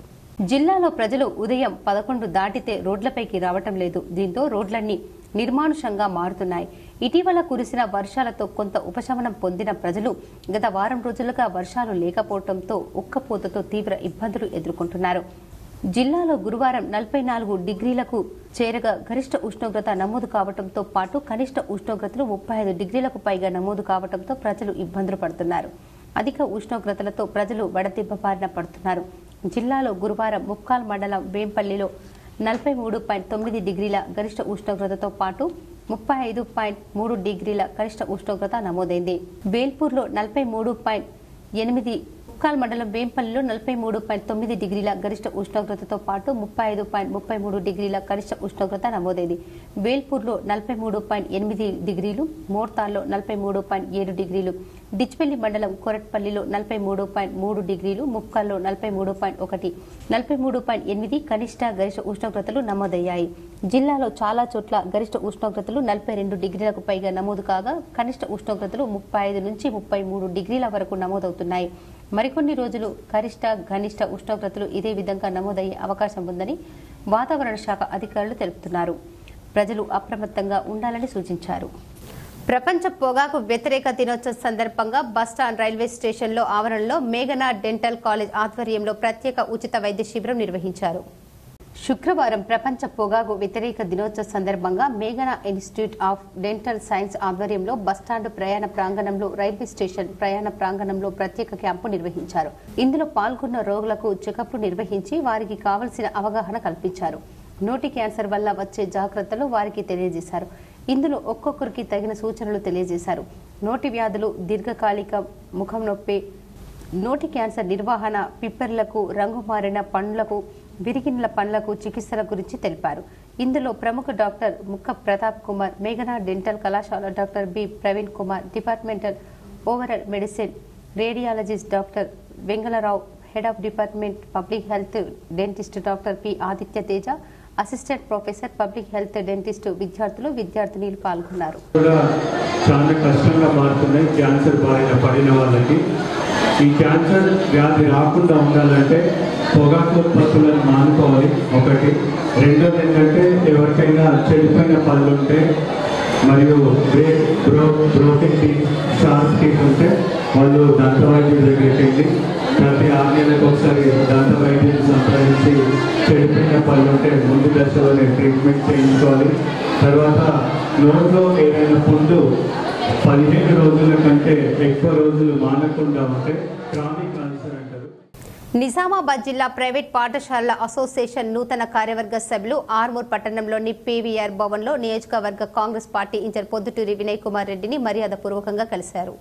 Speaker 1: జిల్లాలో ప్రజలు ఉదయం 11 దాటితే రోడ్లపైకి రావటం లేదు. దీంతో రోడ్లన్నీ నిర్మానుషంగా మారుతున్నాయి. ఇటీవల కురిసిన వర్షాలతో కొంత ఉపశమనం పొందిన ప్రజలు గత వారం రోజులుగా వర్షాలు లేకపోవడంతో ఉక్కపోతతో తీవ్ర ఇబ్బందులు ఎదుర్కొంటున్నారు. జిల్లాలో గురువారం 44 డిగ్రీలకు చేరగా గరిష్ట ఉష్ణోగ్రత నమోదు కావడంతో పాటు కనిష్ట ఉష్ణోగ్రతలు 35 డిగ్రీలకు పైగా నమోదు కావడంతో ప్రజలు ఇబ్బందులు పడుతున్నారు. అధిక ఉష్ణోగ్రతలతో ప్రజలు వడదెబ్బ బారిన పడుతున్నారు. జిల్లాలో గురువారం ముక్కాల్ మండలం వేంపల్లిలో 43.9 డిగ్రీల గరిష్ట ఉష్ణోగ్రతతో పాటు 35.3 డిగ్రీల గరిష్ట ఉష్ణోగ్రత నమోదైంది. వేల్పూర్లో 43.8, ముక్కాల్ మండలం వేంపల్లిలో 43.9 డిగ్రీల గరిష్ట ఉష్ణోగ్రతతో పాటు 35.33 డిగ్రీల గరిష్ట ఉష్ణోగ్రత నమోదైంది. వేల్పూర్లో 43.8 డిగ్రీలు, మోర్తాల్లో 43.7 డిగ్రీలు, డిచ్పల్లి మండలం కొరట్పల్లిలో 43.3 డిగ్రీలు, ముక్కాల్లో 43.1, 43.8 కనిష్ట గరిష్ట ఉష్ణోగ్రతలు నమోదయ్యాయి. జిల్లాలో చాలా చోట్ల గరిష్ట ఉష్ణోగ్రతలు 42 డిగ్రీలకు పైగా నమోదు కాగా కనిష్ట ఉష్ణోగ్రతలు 35 నుంచి 33 డిగ్రీల వరకు నమోదవుతున్నాయి. మరికొన్ని రోజులు గరిష్ట కనిష్ట ఉష్ణోగ్రతలు ఇదే విధంగా నమోదయ్యే అవకాశం ఉందని వాతావరణ శాఖ అధికారులు తెలుపుతున్నారు. ప్రజలు అప్రమత్తంగా ఉండాలని సూచించారు. ప్రపంచ పొగాకు వ్యతిరేక దినోత్సవం సందర్భంగా బస్టాండ్ రైల్వే స్టేషన్లో ఆవరణలో మేఘనా డెంటల్ కాలేజ్ ఆధ్వర్యంలో ప్రత్యేక ఉచిత వైద్య శిబిరం నిర్వహించారు. శుక్రవారం ప్రపంచ పొగాకు వ్యతిరేక దినోత్సవం సందర్భంగా మేఘనా ఇన్స్టిట్యూట్ ఆఫ్ డెంటల్ సైన్స్ ఆధ్వర్యంలో బస్టాండ్ ప్రయాణ ప్రాంగణంలో రైల్వే స్టేషన్ ప్రయాణ ప్రాంగణంలో ప్రత్యేక క్యాంపు నిర్వహించారు. ఇందులో పాల్గొన్న రోగులకు చెకప్లు నిర్వహించి వారికి కావలసిన అవగాహన కల్పించారు. నోటి క్యాన్సర్ వల్ల వచ్చే జాగ్రత్తలు వారికి తెలియజేశారు. ఇందులో ఒక్కొక్కరికి తగిన సూచనలు తెలియజేశారు. నోటి వ్యాధులు, దీర్ఘకాలిక ముఖం నొప్పి, నోటి క్యాన్సర్ నిర్వహణ, పిప్పర్లకు, రంగు మారిన పండ్లకు, విరిగిన పండ్లకు చికిత్సల గురించి తెలిపారు. ఇందులో ప్రముఖ డాక్టర్ ముక్క ప్రతాప్ కుమార్, మేఘనా డెంటల్ కళాశాల doctor B Praveen Kumar, departmental overall medicine radiologist doctor Vengalarao, head of department public health dentist doctor P Aditya Teja, assistant professor public health dentist విద్యార్థులు విద్యార్థినీలు పాల్గొన్నారు.
Speaker 4: చాలా కష్టంగా మారుతున్నాయి క్యాన్సర్ బారిన పడిన వాళ్ళకి. ఈ క్యాన్సర్ వ్యాధి రాకుండా ఉండాలంటే పొగాకు ఉత్పత్తులను మానుకోవాలి ఒకటి. రెండోది ఏంటంటే ఎవరికైనా చెడిపోయిన పళ్ళు ఉంటే మరియు బ్రోకెన్ టీత్, షార్ప్ టీత్ ఉంటే వాళ్ళు దంత వైద్యుల దగ్గరికి వెళ్ళి ప్రతి 6 నెలలకు ఒకసారి దంత వైద్యులు సంప్రదించి చెడిపోయిన పళ్ళు ఉంటే ముందు దశలోనే ట్రీట్మెంట్ చేయించుకోవాలి. తర్వాత నోట్లో ఏదైనా పుండు 15 రోజుల కంటే ఎక్కువ రోజులు మానకుండా ఉంటే క్రానిక్ అల్సర్ అంటారు.
Speaker 1: నిజామాబాద్ జిల్లా ప్రైవేట్ పాఠశాలల అసోసియేషన్ నూతన కార్యవర్గ సభ్యులు ఆర్మూర్ పట్టణంలోని పీవీఆర్ భవన్లో నియోజకవర్గ కాంగ్రెస్ పార్టీ ఇన్ఛార్జ్ పొద్దుటూరి వినయ్ కుమార్ రెడ్డిని మర్యాదపూర్వకంగా కలిశారు.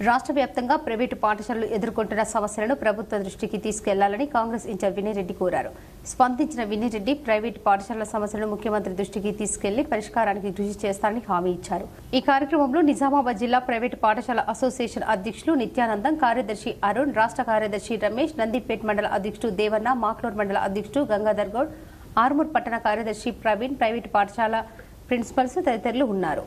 Speaker 1: రాష్ట్ర వ్యాప్తంగా ప్రైవేటు పాఠశాలలు ఎదుర్కొంటున్న సమస్యలను ప్రభుత్వ దృష్టికి తీసుకెళ్లాలని కాంగ్రెస్ ఇన్ఛార్జ్ వినయ్ రెడ్డి కోరారు. స్పందించిన వినయ్ రెడ్డి ప్రైవేటు పాఠశాలల సమస్యలను ముఖ్యమంత్రి దృష్టికి తీసుకెళ్లి పరిష్కారానికి కృషి చేస్తారని హామీ ఇచ్చారు. ఈ కార్యక్రమంలో నిజామాబాద్ జిల్లా ప్రైవేటు పాఠశాల అసోసియేషన్ అధ్యక్షులు నిత్యానందం, కార్యదర్శి అరుణ్, రాష్ట్ర కార్యదర్శి రమేష్, నందిపేట్ మండల అధ్యక్షుడు దేవన్న, మాక్లూర్ మండల అధ్యక్షుడు గంగాధర్ గౌడ్, ఆర్మూర్ పట్టణ కార్యదర్శి ప్రవీణ్, ప్రైవేటు పాఠశాల ప్రిన్సిపల్స్ తదితరులు ఉన్నారు.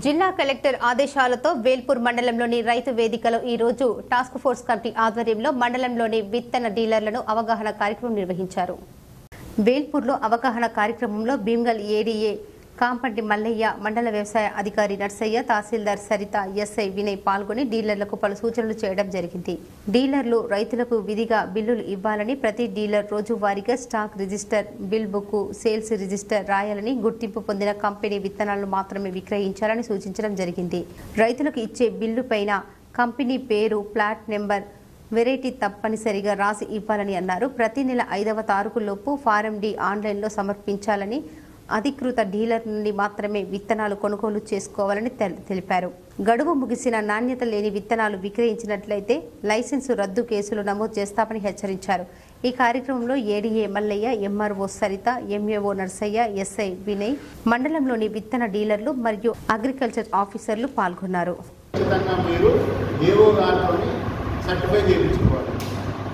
Speaker 1: జిల్లా కలెక్టర్ ఆదేశాలతో వేల్పూర్ మండలంలోని రైతు వేదికలో ఈ రోజు టాస్క్ ఫోర్స్ కమిటీ ఆధ్వర్యంలో మండలంలోని విత్తన డీలర్లను అవగాహన కార్యక్రమం నిర్వహించారు. వేల్పూర్లో అవగాహన కార్యక్రమంలో భీమ్గల్ ఏడీఏ కాంపంటి మల్లయ్య, మండల వ్యవసాయ అధికారి నర్సయ్య, తహసీల్దార్ సరిత, ఎస్ఐ వినయ్ పాల్గొని డీలర్లకు పలు సూచనలు చేయడం జరిగింది. డీలర్లు రైతులకు విధిగా బిల్లులు ఇవ్వాలని, ప్రతి డీలర్ రోజువారీగా stock register, bill book, sales register రాయాలని, గుర్తింపు పొందిన కంపెనీ విత్తనాలను మాత్రమే విక్రయించాలని సూచించడం జరిగింది. రైతులకు ఇచ్చే బిల్లు పైన కంపెనీ పేరు, ప్లాట్ నెంబర్, వెరైటీ తప్పనిసరిగా రాసి ఇవ్వాలని అన్నారు. ప్రతి నెల 5వ తారీఖు లోపు ఫారం డి ఆన్లైన్లో సమర్పించాలని, అధికృత డీలర్ నుండి మాత్రమే విత్తనాలు కొనుగోలు చేసుకోవాలని తెలిపారు. గడువు ముగిసిన నాణ్యత లేని విత్తనాలు విక్రయించినట్లయితే లైసెన్సు రద్దు కేసులు నమోదు చేస్తామని హెచ్చరించారు. ఈ కార్యక్రమంలో ADA Mallaiah, MRO Saritha, MAO Narsaiah, SI Vinay, మండలంలోని విత్తన డీలర్లు మరియు అగ్రికల్చర్ ఆఫీసర్లు పాల్గొన్నారు.
Speaker 5: సర్టిఫై చేయించుకోవాలి.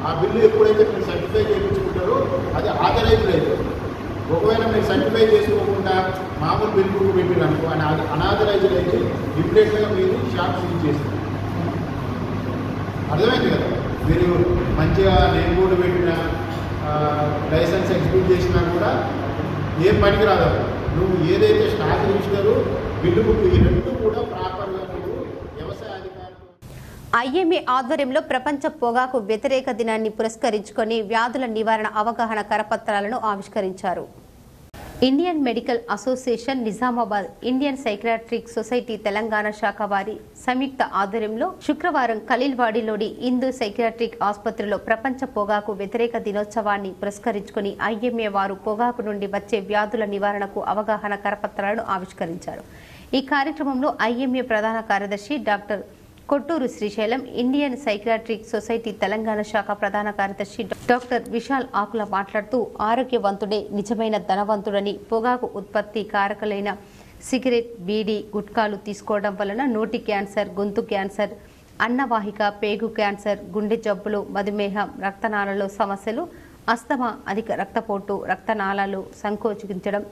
Speaker 5: ఆ బిల్లు ఎప్పుడైతే మీరు సర్టిఫై చేయించుకుంటారో అది ఆథరైజ్ లేదు. ఒకవేళ మీరు సర్టిఫై చేసుకోకుండా మామూలు బిల్ బుక్ పెట్టిననుకో అని అనాథరైజ్డ్ అయితే ఇమ్మీడియట్గా మీరు షాప్ సీజ్ చేస్తారు. అర్థమైంది కదా? మీరు మంచిగా నేమ్ బోర్డు పెట్టినా లైసెన్స్ ఎగ్జిక్యూట్ చేసినా కూడా ఏం పనికి రాదు. నువ్వు ఏదైతే స్టాక్ రిజిస్టరు, బిల్లు బుక్ ఈ రెండు కూడా ప్రాపర్గా నువ్వు వ్యవసాయ అధికారులు.
Speaker 1: ఐఎంఏ ఆధ్వర్యంలో ప్రపంచ పొగాకు వ్యతిరేక దినాన్ని పురస్కరించుకొని వ్యాధుల నివారణ అవగాహన కరపత్రాలను ఆవిష్కరించారు. Indian medical association Nizamabad, Indian psychiatric society Telangana శాఖ వారి సంయుక్త ఆధ్వర్యంలో శుక్రవారం ఖలీల్వాడిలోని హిందూ సైకియాట్రిక్ ఆసుపత్రిలో ప్రపంచ పొగాకు వ్యతిరేక దినోత్సవాన్ని పురస్కరించుకుని ఐఎంఏ వారు పొగాకు నుండి వచ్చే వ్యాధుల నివారణకు అవగాహన కరపత్రాలను ఆవిష్కరించారు. ఈ కార్యక్రమంలో ఐఎంఏ ప్రధాన కార్యదర్శి doctor Kottoor Srisailam, Indian psychiatric society Telangana శాఖ ప్రధాన కార్యదర్శి డాక్టర్ విశాల్ ఆకుల మాట్లాడుతూ ఆరోగ్యవంతుడే నిజమైన ధనవంతుడని, పొగాకు ఉత్పత్తి కారకులైన సిగరెట్, బీడీ, గుట్కాలు తీసుకోవడం వలన నోటి క్యాన్సర్, గొంతు క్యాన్సర్, అన్నవాహిక, పేగు క్యాన్సర్, గుండె జబ్బులు, మధుమేహం, రక్తనాళాల సమస్యలు, అస్తమా, అధిక రక్తపోటు, రక్తనాళాలు సంకోచించడం,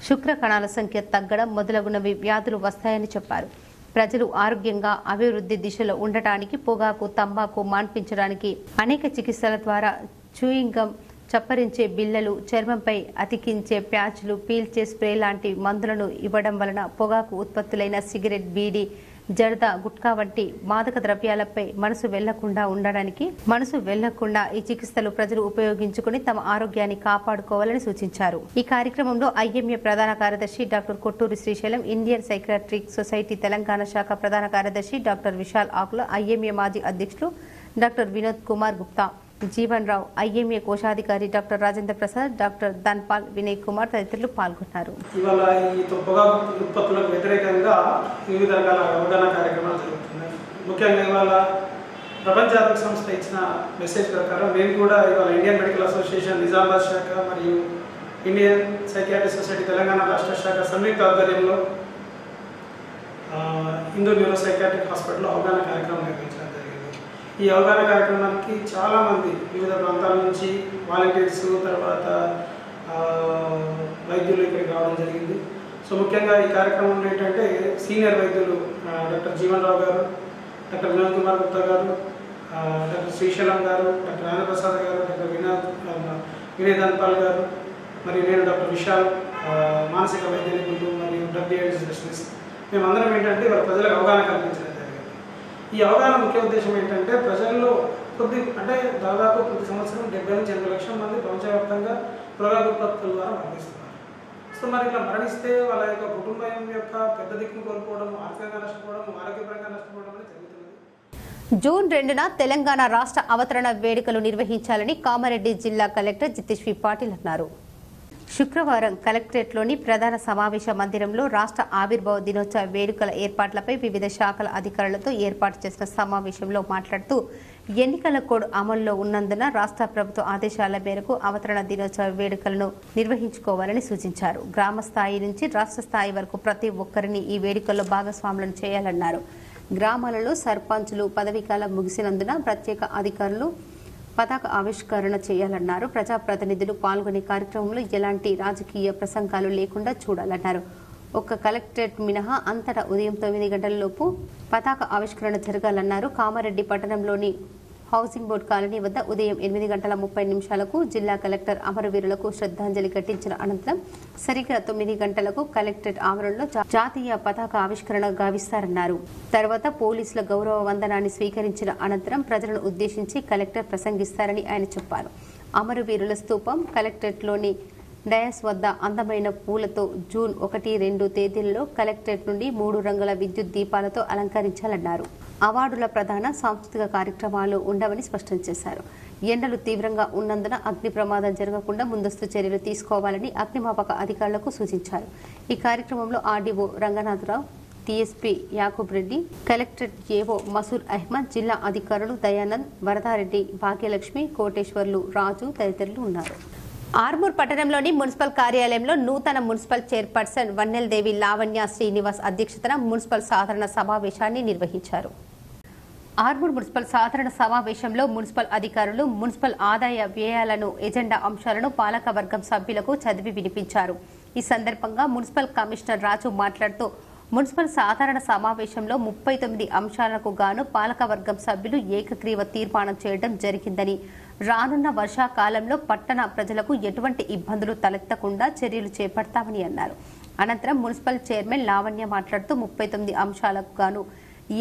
Speaker 1: శుక్ర కణాల సంఖ్య తగ్గడం మొదలగునవి వ్యాధులు వస్తాయని చెప్పారు. ప్రజలు ఆరోగ్యంగా అభివృద్ధి దిశలో ఉండటానికి పొగాకు, తంబాకు మాన్పించడానికి అనేక చికిత్సల ద్వారా చూయింగ్ గమ్, చప్పరించే బిళ్ళలు, చర్మంపై అతికించే ప్యాచ్లు, పీల్చే స్ప్రే లాంటి మందులను ఇవ్వడం వలన పొగాకు ఉత్పత్తులైన సిగరెట్, బీడీ, జర్దా, గుట్కా వంటి మాదక ద్రవ్యాలపై మనసు వెళ్లకుండా ఈ చికిత్సలు ప్రజలు ఉపయోగించుకుని తమ ఆరోగ్యాన్ని కాపాడుకోవాలని సూచించారు. ఈ కార్యక్రమంలో ఐఎంఏ ప్రధాన కార్యదర్శి doctor Kotturi Srisailam, Indian psychiatric society Telangana శాఖ ప్రధాన కార్యదర్శి డాక్టర్ విశాల్ ఆకుల, ఐఎంఏ మాజీ అధ్యక్షులు డాక్టర్ వినోద్ కుమార్ గుప్తా, జీవన్ రావు, ఐఎంఏ కోశాధికారి డాక్టర్ రాజేంద్ర ప్రసాద్, డాక్టర్ ధన్పాల్, వినయ్ కుమార్ తదితరులు పాల్గొన్నారు.
Speaker 6: ఇవాళ ఈ పొగాకు ఉత్పత్తులకు వ్యతిరేకంగా వివిధ రకాల అవగాహన కార్యక్రమాలు జరుగుతున్నాయి. ముఖ్యంగా ఇవాళ ప్రపంచ ఆరోగ్య సంస్థ ఇచ్చిన మెసేజ్ ప్రకారం మేము కూడా ఇవాళ ఇండియన్ మెడికల్ అసోసియేషన్ నిజామాబాద్ శాఖ మరియు ఇండియన్ సైకియాట్రిక్ సొసైటీ తెలంగాణ రాష్ట్ర శాఖ సంయుక్త ఆధ్వర్యంలో హిందూ న్యూరో సైకియాట్రిక్ హాస్పిటల్లో అవగాహన కార్యక్రమం నిర్వహించడం జరిగింది. ఈ అవగాహన కార్యక్రమానికి చాలామంది వివిధ ప్రాంతాల నుంచి వాలంటీర్స్, తర్వాత వైద్యులు ఇక్కడికి రావడం జరిగింది. సో ముఖ్యంగా ఈ కార్యక్రమంలో ఏంటంటే సీనియర్ వైద్యులు డాక్టర్ జీవన్ రావు గారు, డాక్టర్ వినోద్ కుమార్ గుప్తా గారు, డాక్టర్ శ్రీశైలం గారు, డాక్టర్ రాజప్రసాద్ గారు, డాక్టర్ వినయ్ ధన్పాల్ గారు, మరియు నేను డాక్టర్ విశాల్, మానసిక వైద్య నిపుణులు మరియు డ్రగ్ డిఅడిక్షన్ స్పెషలిస్ట్, మేమందరం ఏంటంటే వాళ్ళ ప్రజలకు అవగాహన కల్పించడం జరిగింది. ఈ అవగాహన ముఖ్య ఉద్దేశం ఏంటంటే ప్రజల్లో అంటే దాదాపు ప్రతి సంవత్సరం 70 నుంచి 80 లక్షల మంది ప్రపంచవ్యాప్తంగా పొగాకు ఉత్పత్తుల ద్వారా మరణిస్తున్నారు. సో మరి ఇట్లా మరణిస్తే వాళ్ళ యొక్క కుటుంబం యొక్క పెద్ద దిక్కును కోల్పోవడం, ఆర్థికంగా నష్టపోవడం, ఆరోగ్యపరంగా నష్టపోవడం అనేది జరుగుతుంది.
Speaker 1: జూన్ 2న తెలంగాణ రాష్ట్ర అవతరణ వేడుకలు నిర్వహించాలని కామారెడ్డి జిల్లా కలెక్టర్ జితేశ్వరి పాటిల్ అన్నారు. శుక్రవారం కలెక్టరేట్లోని ప్రధాన సమావేశ మందిరంలో రాష్ట్ర ఆవిర్భావ దినోత్సవ వేడుకల ఏర్పాట్లపై వివిధ శాఖల అధికారులతో ఏర్పాటు చేసిన సమావేశంలో మాట్లాడుతూ ఎన్నికల కోడ్ అమల్లో ఉన్నందున రాష్ట్ర ప్రభుత్వ ఆదేశాల మేరకు అవతరణ దినోత్సవ వేడుకలను నిర్వహించుకోవాలని సూచించారు. గ్రామ స్థాయి నుంచి రాష్ట్ర స్థాయి వరకు ప్రతి ఒక్కరిని ఈ వేడుకల్లో భాగస్వాములను చేయాలన్నారు. గ్రామాలలో సర్పంచులు పదవీకాలం ముగిసినందున ప్రత్యేక అధికారులు పతాక ఆవిష్కరణ చేయాలన్నారు. ప్రజాప్రతినిధులు పాల్గొనే కార్యక్రమంలో ఎలాంటి రాజకీయ ప్రసంగాలు లేకుండా చూడాలన్నారు. ఒక్క కలెక్టరేట్ మినహా అంతటా ఉదయం 9 గంటలలోపు పతాక ఆవిష్కరణ జరగాలన్నారు. కామారెడ్డి పట్టణంలోని హౌసింగ్ బోర్డు కాలనీ వద్ద ఉదయం 8:30 జిల్లా కలెక్టర్ అమరవీరులకు శ్రద్ధాంజలి ఘటించిన అనంతరం సరిగ్గా 9 గంటలకు కలెక్టరేట్ ఆవరణలో జాతీయ పతాక ఆవిష్కరణ గావిస్తారన్నారు. తర్వాత పోలీసుల గౌరవ వందనాన్ని స్వీకరించిన అనంతరం ప్రజలను ఉద్దేశించి కలెక్టర్ ప్రసంగిస్తారని ఆయన చెప్పారు. అమరవీరుల స్తూపం కలెక్టరేట్లోని డయాస్ వద్ద అందమైన పూలతో జూన్ 1, 2 తేదీలలో కలెక్టరేట్ నుండి 3 రంగుల విద్యుత్ దీపాలతో అలంకరించాలన్నారు. అవార్డుల ప్రధాన సాంస్కృతిక కార్యక్రమాలు ఉండవని స్పష్టం చేశారు. ఎండలు తీవ్రంగా ఉన్నందున అగ్ని ప్రమాదం జరగకుండా ముందస్తు చర్యలు తీసుకోవాలని అగ్నిమాపక అధికారులకు సూచించారు. ఈ కార్యక్రమంలో RDO Ranganatharao, TSP Yakub Reddy, collectorate AO Masur Ahmed, జిల్లా అధికారులు దయానంద్, వరదారెడ్డి, భాగ్యలక్ష్మి, కోటేశ్వర్లు, రాజు తదితరులు ఉన్నారు. ఆర్మూర్ పట్టణంలోని మున్సిపల్ కార్యాలయంలో నూతన మున్సిపల్ చైర్పర్సన్ వన్నెల్దేవి లావణ్య శ్రీనివాస్ అధ్యక్షతన మున్సిపల్ సాధారణ సమావేశాన్ని నిర్వహించారు. ఆర్మూర్ మున్సిపల్ సాధారణ సమావేశంలో మున్సిపల్ అధికారులు మున్సిపల్ ఆదాయ వ్యయాలను, ఎజెండా అంశాలను పాలకవర్గం సభ్యులకు చదివి వినిపించారు. ఈ సందర్భంగా మున్సిపల్ కమిషనర్ రాజు మాట్లాడుతూ మున్సిపల్ సాధారణ సమావేశంలో 39 అంశాలకు గాను పాలకవర్గం సభ్యులు ఏకగ్రీవ తీర్మానం చేయడం జరిగిందని, రానున్న వర్షాకాలంలో పట్టణ ప్రజలకు ఎటువంటి ఇబ్బందులు తలెత్తకుండా చర్యలు చేపడతామని అన్నారు. అనంతరం మున్సిపల్ చైర్మన్ లావణ్య మాట్లాడుతూ 39 అంశాలకు గాను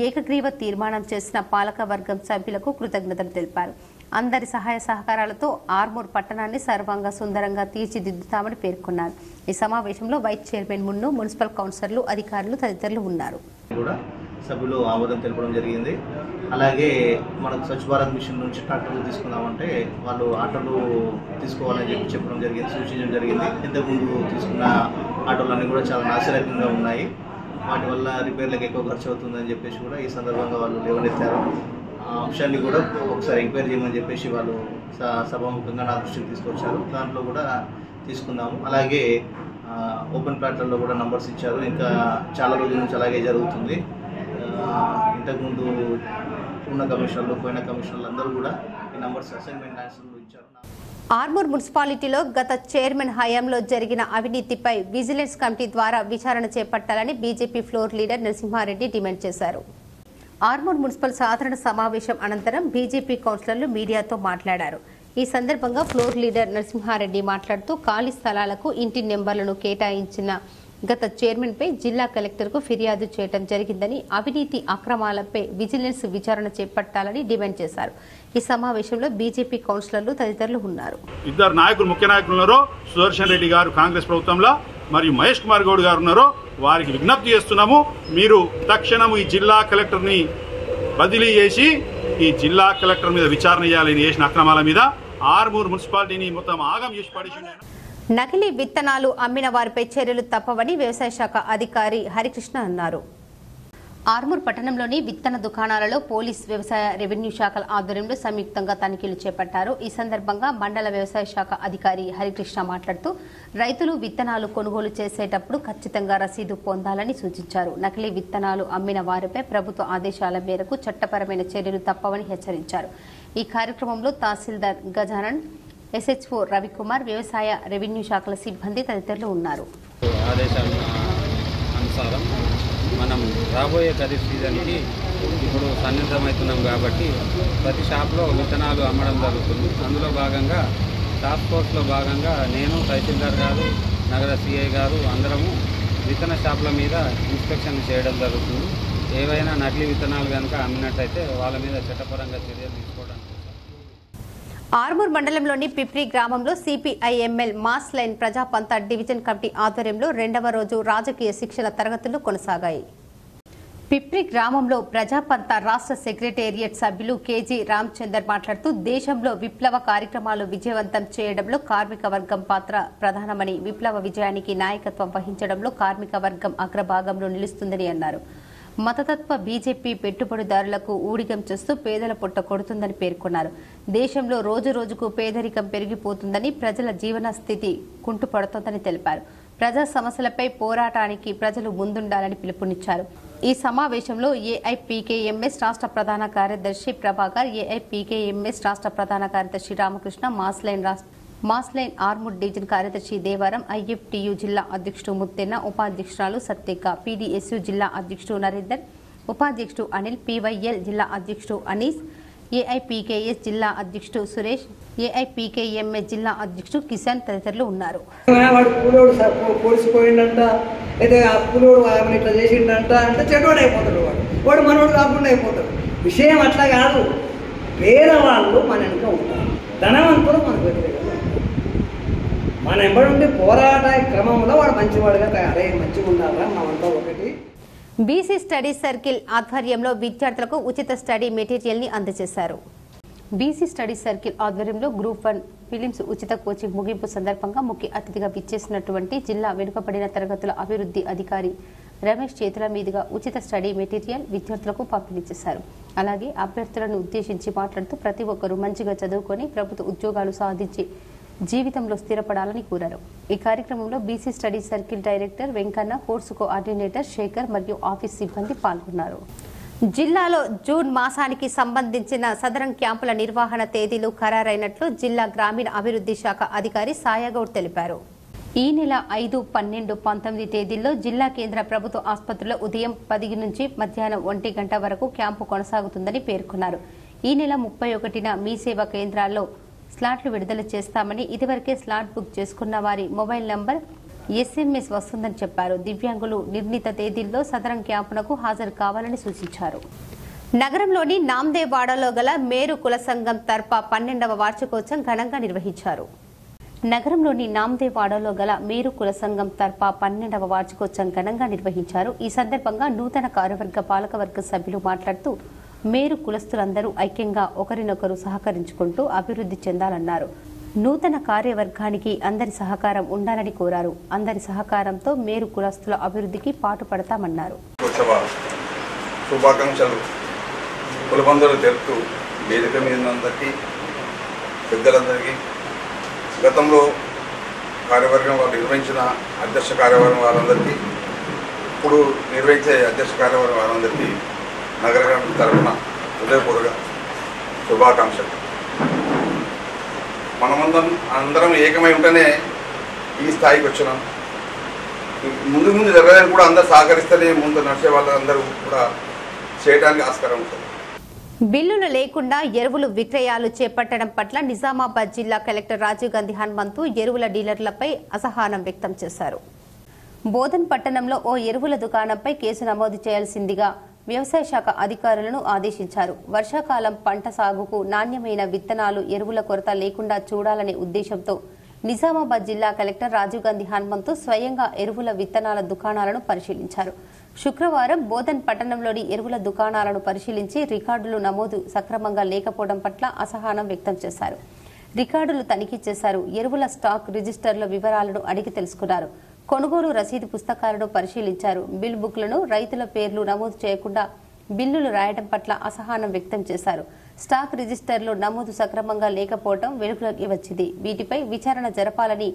Speaker 1: ఏకగ్రీవ తీర్మానం చేసిన పాలకవర్గం సభ్యులకు కృతజ్ఞతలు తెలిపారు. అందరి సహాయ సహకారాలతో ఆర్మూర్ పట్టణాన్ని సర్వంగా సుందరంగా తీర్చిదిద్దుతామని పేర్కొన్నారు. ఈ సమావేశంలో వైస్ చైర్మన్ మున్ను, మున్సిపల్ కౌన్సిలర్లు, అధికారులు తదితరులు ఉన్నారు.
Speaker 7: సభ్యులు ఆమోదం తెలపడం జరిగింది. అలాగే మనకు స్వచ్ఛ భారత్ మిషన్ నుంచి ట్రాక్టర్లు తీసుకుందామంటే వాళ్ళు ఆటోలు తీసుకోవాలని చెప్పడం జరిగింది, సూచించడం జరిగింది. ఇంతకుముందు తీసుకున్న ఆటోలన్నీ కూడా చాలా నాసిరకంగా ఉన్నాయి, వాటి వల్ల రిపేర్లకు ఎక్కువ ఖర్చు అవుతుందని చెప్పేసి కూడా ఈ సందర్భంగా వాళ్ళు లేవనెత్తారు. ఆ అంశాన్ని కూడా ఒకసారి ఎంక్వైరీ చేయమని చెప్పేసి వాళ్ళు సభాముఖంగా నా దృష్టికి తీసుకొచ్చారు. దాంట్లో కూడా తీసుకుందాము. అలాగే ఓపెన్ ప్లాట్లలో కూడా నంబర్స్ ఇచ్చారు. ఇంకా చాలా రోజుల నుంచి అలాగే జరుగుతుంది. ఇంతకుముందు ఉన్న కమిషనర్లు, పోయిన కమిషనర్లు అందరూ కూడా ఈ నంబర్స్ అసైన్మెంట్ ఆన్సర్లు ఇచ్చారు.
Speaker 1: ఆర్మూర్ మున్సిపాలిటీలో గత చైర్మన్ హయాంలో జరిగిన అవినీతిపై విజిలెన్స్ కమిటీ ద్వారా విచారణ చేపట్టాలని BJP floor leader Narasimhareddy demand చేశారు. ఆర్మూర్ మున్సిపల్ సాధారణ సమావేశం అనంతరం బీజేపీ కౌన్సిలర్లు మీడియాతో మాట్లాడారు. ఈ సందర్భంగా ఫ్లోర్ లీడర్ నరసింహారెడ్డి మాట్లాడుతూ ఖాళీ స్థలాలకు ఇంటి నెంబర్లను కేటాయించిన గత చైర్మన్పై జిల్లా కలెక్టర్కు ఫిర్యాదు చేయడం జరిగిందని, అవినీతి అక్రమాలపై విజిలెన్స్ విచారణ చేపట్టాలని డిమాండ్ చేశారు. ఈ సమావేశంలో బీజేపీ కౌన్సిలర్లు తదితరులు ఉన్నారు.
Speaker 8: ఇద్దరు నాయకులు, ముఖ్య నాయకులు ఉన్నారు. సుదర్శన్ రెడ్డి గారు కాంగ్రెస్ ప్రభుత్వంలో, మరియు మహేష్ కుమార్ గౌడ్ గారు ఉన్నారు. వారికి విజ్ఞప్తి చేస్తున్నాము, మీరు తక్షణం ఈ జిల్లా కలెక్టర్ని బదిలీ చేసి ఈ జిల్లా కలెక్టర్ మీద విచారణ చేయాలని చేసిన అక్రమాల మీద ఆర్మూర్ మున్సిపాలిటీని మొత్తం ఆగం చేసి పడేసింది.
Speaker 1: నకిలీ విత్తనాలు అమ్మిన వారిపై చర్యలు తప్పవని వ్యవసాయ శాఖ అధికారి హరికృష్ణ అన్నారు. ఆర్మూర్ పట్టణంలోని విత్తన దుకాణాలలో పోలీస్ వ్యవసాయ రెవెన్యూ శాఖల ఆధ్వర్యంలో సంయుక్తంగా తనిఖీలు చేపట్టారు. ఈ సందర్భంగా మండల వ్యవసాయ శాఖ అధికారి హరికృష్ణ మాట్లాడుతూ రైతులు విత్తనాలు కొనుగోలు చేసేటప్పుడు ఖచ్చితంగా రసీదు పొందాలని సూచించారు. నకిలీ విత్తనాలు అమ్మిన వారిపై ప్రభుత్వ ఆదేశాల మేరకు చట్టపరమైన చర్యలు తప్పవని హెచ్చరించారు. ఈ కార్యక్రమంలో తహసీల్దార్ గజానన్, ఎస్హెచ్ఓ రవికుమార్, వ్యవసాయ రెవెన్యూ శాఖల సిబ్బంది తదితరులు ఉన్నారు.
Speaker 9: మనం రాబోయే ఖరీఫ్ సీజన్కి ఇప్పుడు సన్నిహితమవుతున్నాం కాబట్టి ప్రతి షాప్లో విత్తనాలు అమ్మడం జరుగుతుంది. అందులో భాగంగా టాస్క్ ఫోర్స్లో భాగంగా నేను, తహసీల్దార్ గారు, నగర సిఐ గారు అందరము విత్తన షాపుల మీద ఇన్స్పెక్షన్ చేయడం జరుగుతుంది. ఏవైనా నకిలీ విత్తనాలు కనుక అమ్మినట్టయితే వాళ్ళ మీద చట్టపరంగా చర్యలు తీసుకోవడానికి.
Speaker 1: ఆర్మూర్ మండలంలోని పిప్రి గ్రామంలో CPIML mass line ప్రజాపంత division committee ఆధ్వర్యంలో 2వ రోజు రాజకీయ శిక్షణ తరగతులు కొనసాగాయి. పిప్రి గ్రామంలో ప్రజాపంత రాష్ట్ర సెక్రటేరియట్ సభ్యులు కేజీ రామచందర్ మాట్లాడుతూ దేశంలో విప్లవ కార్యక్రమాలు విజయవంతం చేయడంలో కార్మిక వర్గం పాత్ర ప్రధానమని, విప్లవ విజయానికి నాయకత్వం వహించడంలో కార్మిక వర్గం అగ్రభాగంలో నిలుస్తుందని అన్నారు. మతతత్వ బీజేపీ పెట్టుబడిదారులకు ఊడిగం చేస్తూ పేదల పొట్ట కొడుతుందని పేర్కొన్నారు. దేశంలో రోజు రోజుకు పేదరికం పెరిగిపోతుందని, ప్రజల జీవన స్థితి కుంటుపడుతోందని తెలిపారు. ప్రజా సమస్యలపై పోరాటానికి ప్రజలు ముందుండాలని పిలుపునిచ్చారు. ఈ సమావేశంలో ఏఐపీకేఎంఎస్ రాష్ట్ర ప్రధాన కార్యదర్శి ప్రభాకర్, ఏఐపీకేఎంఎస్ రాష్ట్ర ప్రధాన కార్యదర్శి Ramakrishna, mass line Armoor division కార్యదర్శి దేవారం, ఐఎఫ్టియు జిల్లా అధ్యక్షుడు ముత్తెన్న, ఉపాధ్యక్షురాలు సత్తిక, పీడీఎస్యు జిల్లా అధ్యక్షుడు నరేందర్, ఉపాధ్యక్షుడు అనిల్, పీవైఎల్ జిల్లా అధ్యక్షుడు అనీస్, ఏఐపీకేఎస్ జిల్లా అధ్యక్షుడు సురేష్, ఏఐపీకేఎంఎస్ జిల్లా అధ్యక్షుడు కిషన్ తదితరులు ఉన్నారు.
Speaker 10: ఇట్లా చేసిండంట అంటే చెడ్డోడు అయిపోతాడు, వాడు మనోడు కాకుండా అయిపోతాడు. విషయం అట్లా కాదు, పేదవాళ్ళు మన వెనుక ఉంటారు, ధనవంతులు మనకు వ్యతిరేకంగా. మన ఎంబడి పోరాట క్రమంలో వాడు మంచివాడుగా తయారై మంచిగా ఉండాలా, మనమంతా ఒకటి.
Speaker 1: బీసీ స్టడీ సర్కిల్ ఆధ్వర్యంలో విద్యార్థులకు ఉచిత స్టడీ మెటీరియల్ ని అందజేశారు. బీసీ స్టడీ సర్కిల్ ఆధ్వర్యంలో గ్రూప్ 1 ఫిలిమ్స్ ఉచిత కోచింగ్ ముగింపు సందర్భంగా ముఖ్య అతిథిగా విచ్చేసినటువంటి జిల్లా వెనుకబడిన తరగతుల అభివృద్ధి అధికారి రమేష్ చేతుల మీదుగా ఉచిత స్టడీ మెటీరియల్ విద్యార్థులకు పంపిణీ చేశారు. అలాగే అభ్యర్థులను ఉద్దేశించి మాట్లాడుతూ ప్రతి ఒక్కరూ మంచిగా చదువుకొని ప్రభుత్వ ఉద్యోగాలు సాధించి జీవితంలో స్థిరపడాలని కోరారు. ఈ కార్యక్రమంలో BC study circle director Venkanna, course coordinator Shekar మరియు ఆఫీస్ సిబ్బంది పాల్గొన్నారు. జిల్లాలో జూన్ మాసానికి సంబంధించిన సదరం క్యాంపుల నిర్వహణ తేదీలు ఖరారైనట్లు జిల్లా గ్రామీణ అభివృద్ధి శాఖ అధికారి సాయగౌడ్ తెలిపారు. ఈ నెల 5, 12, 19 తేదీల్లో జిల్లా కేంద్ర ప్రభుత్వ ఆసుపత్రిలో ఉదయం 10 నుంచి మధ్యాహ్నం 1 గంట వరకు క్యాంపు కొనసాగుతుందని పేర్కొన్నారు. ఈ నెల 31న మీ సేవా కేంద్రాల్లో స్లాట్లు విడుదల చేస్తామని, ఇదివరకే స్లాట్ బుక్ చేసుకున్న వారి మొబైల్ నంబర్ SMS వస్తుందని చెప్పారు. దివ్యాంగులు నిర్ణీత తేదీల్లో సదరం క్యాంపునకు హాజరు కావాలని సూచించారు. నగరంలోని నాందేవాడలో గల మేరు కుల సంఘం తరఫా 12వ వార్షికోత్సవం ఘనంగా నిర్వహించారు. నగరంలోని నాందేవాడలో గల మేరు కుల సంఘం తరఫా 12వ వార్షికోత్సవం ఘనంగా నిర్వహించారు. ఈ సందర్భంగా నూతన కార్యవర్గ పాలకవర్గ సభ్యులు మాట్లాడుతూ మేరు కులస్తులందరూ ఐక్యంగా ఒకరినొకరు సహకరించుకుంటూ అభివృద్ధి చెందాలన్నారు. నూతన కార్యవర్గానికి అందరి సహకారం ఉండాలని కోరారు. అందరి సహకారంతో మేరు కులస్తుల అభివృద్ధికి పాటుపడతామన్నారు.
Speaker 11: శుభాకాంక్షలు కులబంధువులు తెలుపుతూ వేదిక మీదందరికీ పెద్దలందరికీ, గతంలో కార్యవర్గం వాళ్ళు నిర్వహించిన అధ్యక్ష కార్యవర్గం వారందరికీ, ఇప్పుడు నిర్వహించే అధ్యక్ష కార్యవర్గం వారందరికీ నగర తరఫున హృదయపూర్వక శుభాకాంక్షలు. అందరం ఏకమై ఉంటేనే ఈ స్థాయికి వచ్చినాం. ముందు జరగడానికి కూడా అందరు సహకరిస్తేనే ముందు నడిచే వాళ్ళందరూ కూడా చేయడానికి ఆస్కారం ఉంటుంది.
Speaker 1: బిల్లులు లేకుండా ఎరువులు విక్రయాలు చేపట్టడం పట్ల నిజామాబాద్ జిల్లా కలెక్టర్ రాజీవ్ గాంధీ హనుమంతు ఎరువుల డీలర్లపై అసహనం వ్యక్తం చేశారు. బోధన్ పట్టణంలో ఓ ఎరువుల దుకాణంపై కేసు నమోదు చేయాల్సిందిగా వ్యవసాయ శాఖ అధికారులను ఆదేశించారు. వర్షాకాలం పంట సాగుకు నాణ్యమైన విత్తనాలు, ఎరువుల కొరత లేకుండా చూడాలనే ఉద్దేశంతో నిజామాబాద్ జిల్లా కలెక్టర్ రాజీవ్ గాంధీ హనుమంతు స్వయంగా ఎరువుల విత్తనాల దుకాణాలను పరిశీలించారు. శుక్రవారం బోధన్ పట్టణంలోని ఎరువుల దుకాణాలను పరిశీలించి రికార్డులు నమోదు సక్రమంగా లేకపోవడం పట్ల అసహనం వ్యక్తం చేశారు. రికార్డులు తనిఖీ చేశారు. ఎరువుల స్టాక్ రిజిస్టర్ల వివరాలను అడిగి తెలుసుకున్నారు. కొనుగోలు రసీదు పుస్తకాలను పరిశీలించారు. బిల్ బుక్లను రైతుల పేర్లు నమోదు చేయకుండా బిల్లులు రాయడం పట్ల అసహనం వ్యక్తం చేశారు. స్టాక్ రిజిస్టర్లో నమోదు సక్రమంగా లేకపోవడం వెలుగులోకి వచ్చింది. వీటిపై విచారణ జరపాలని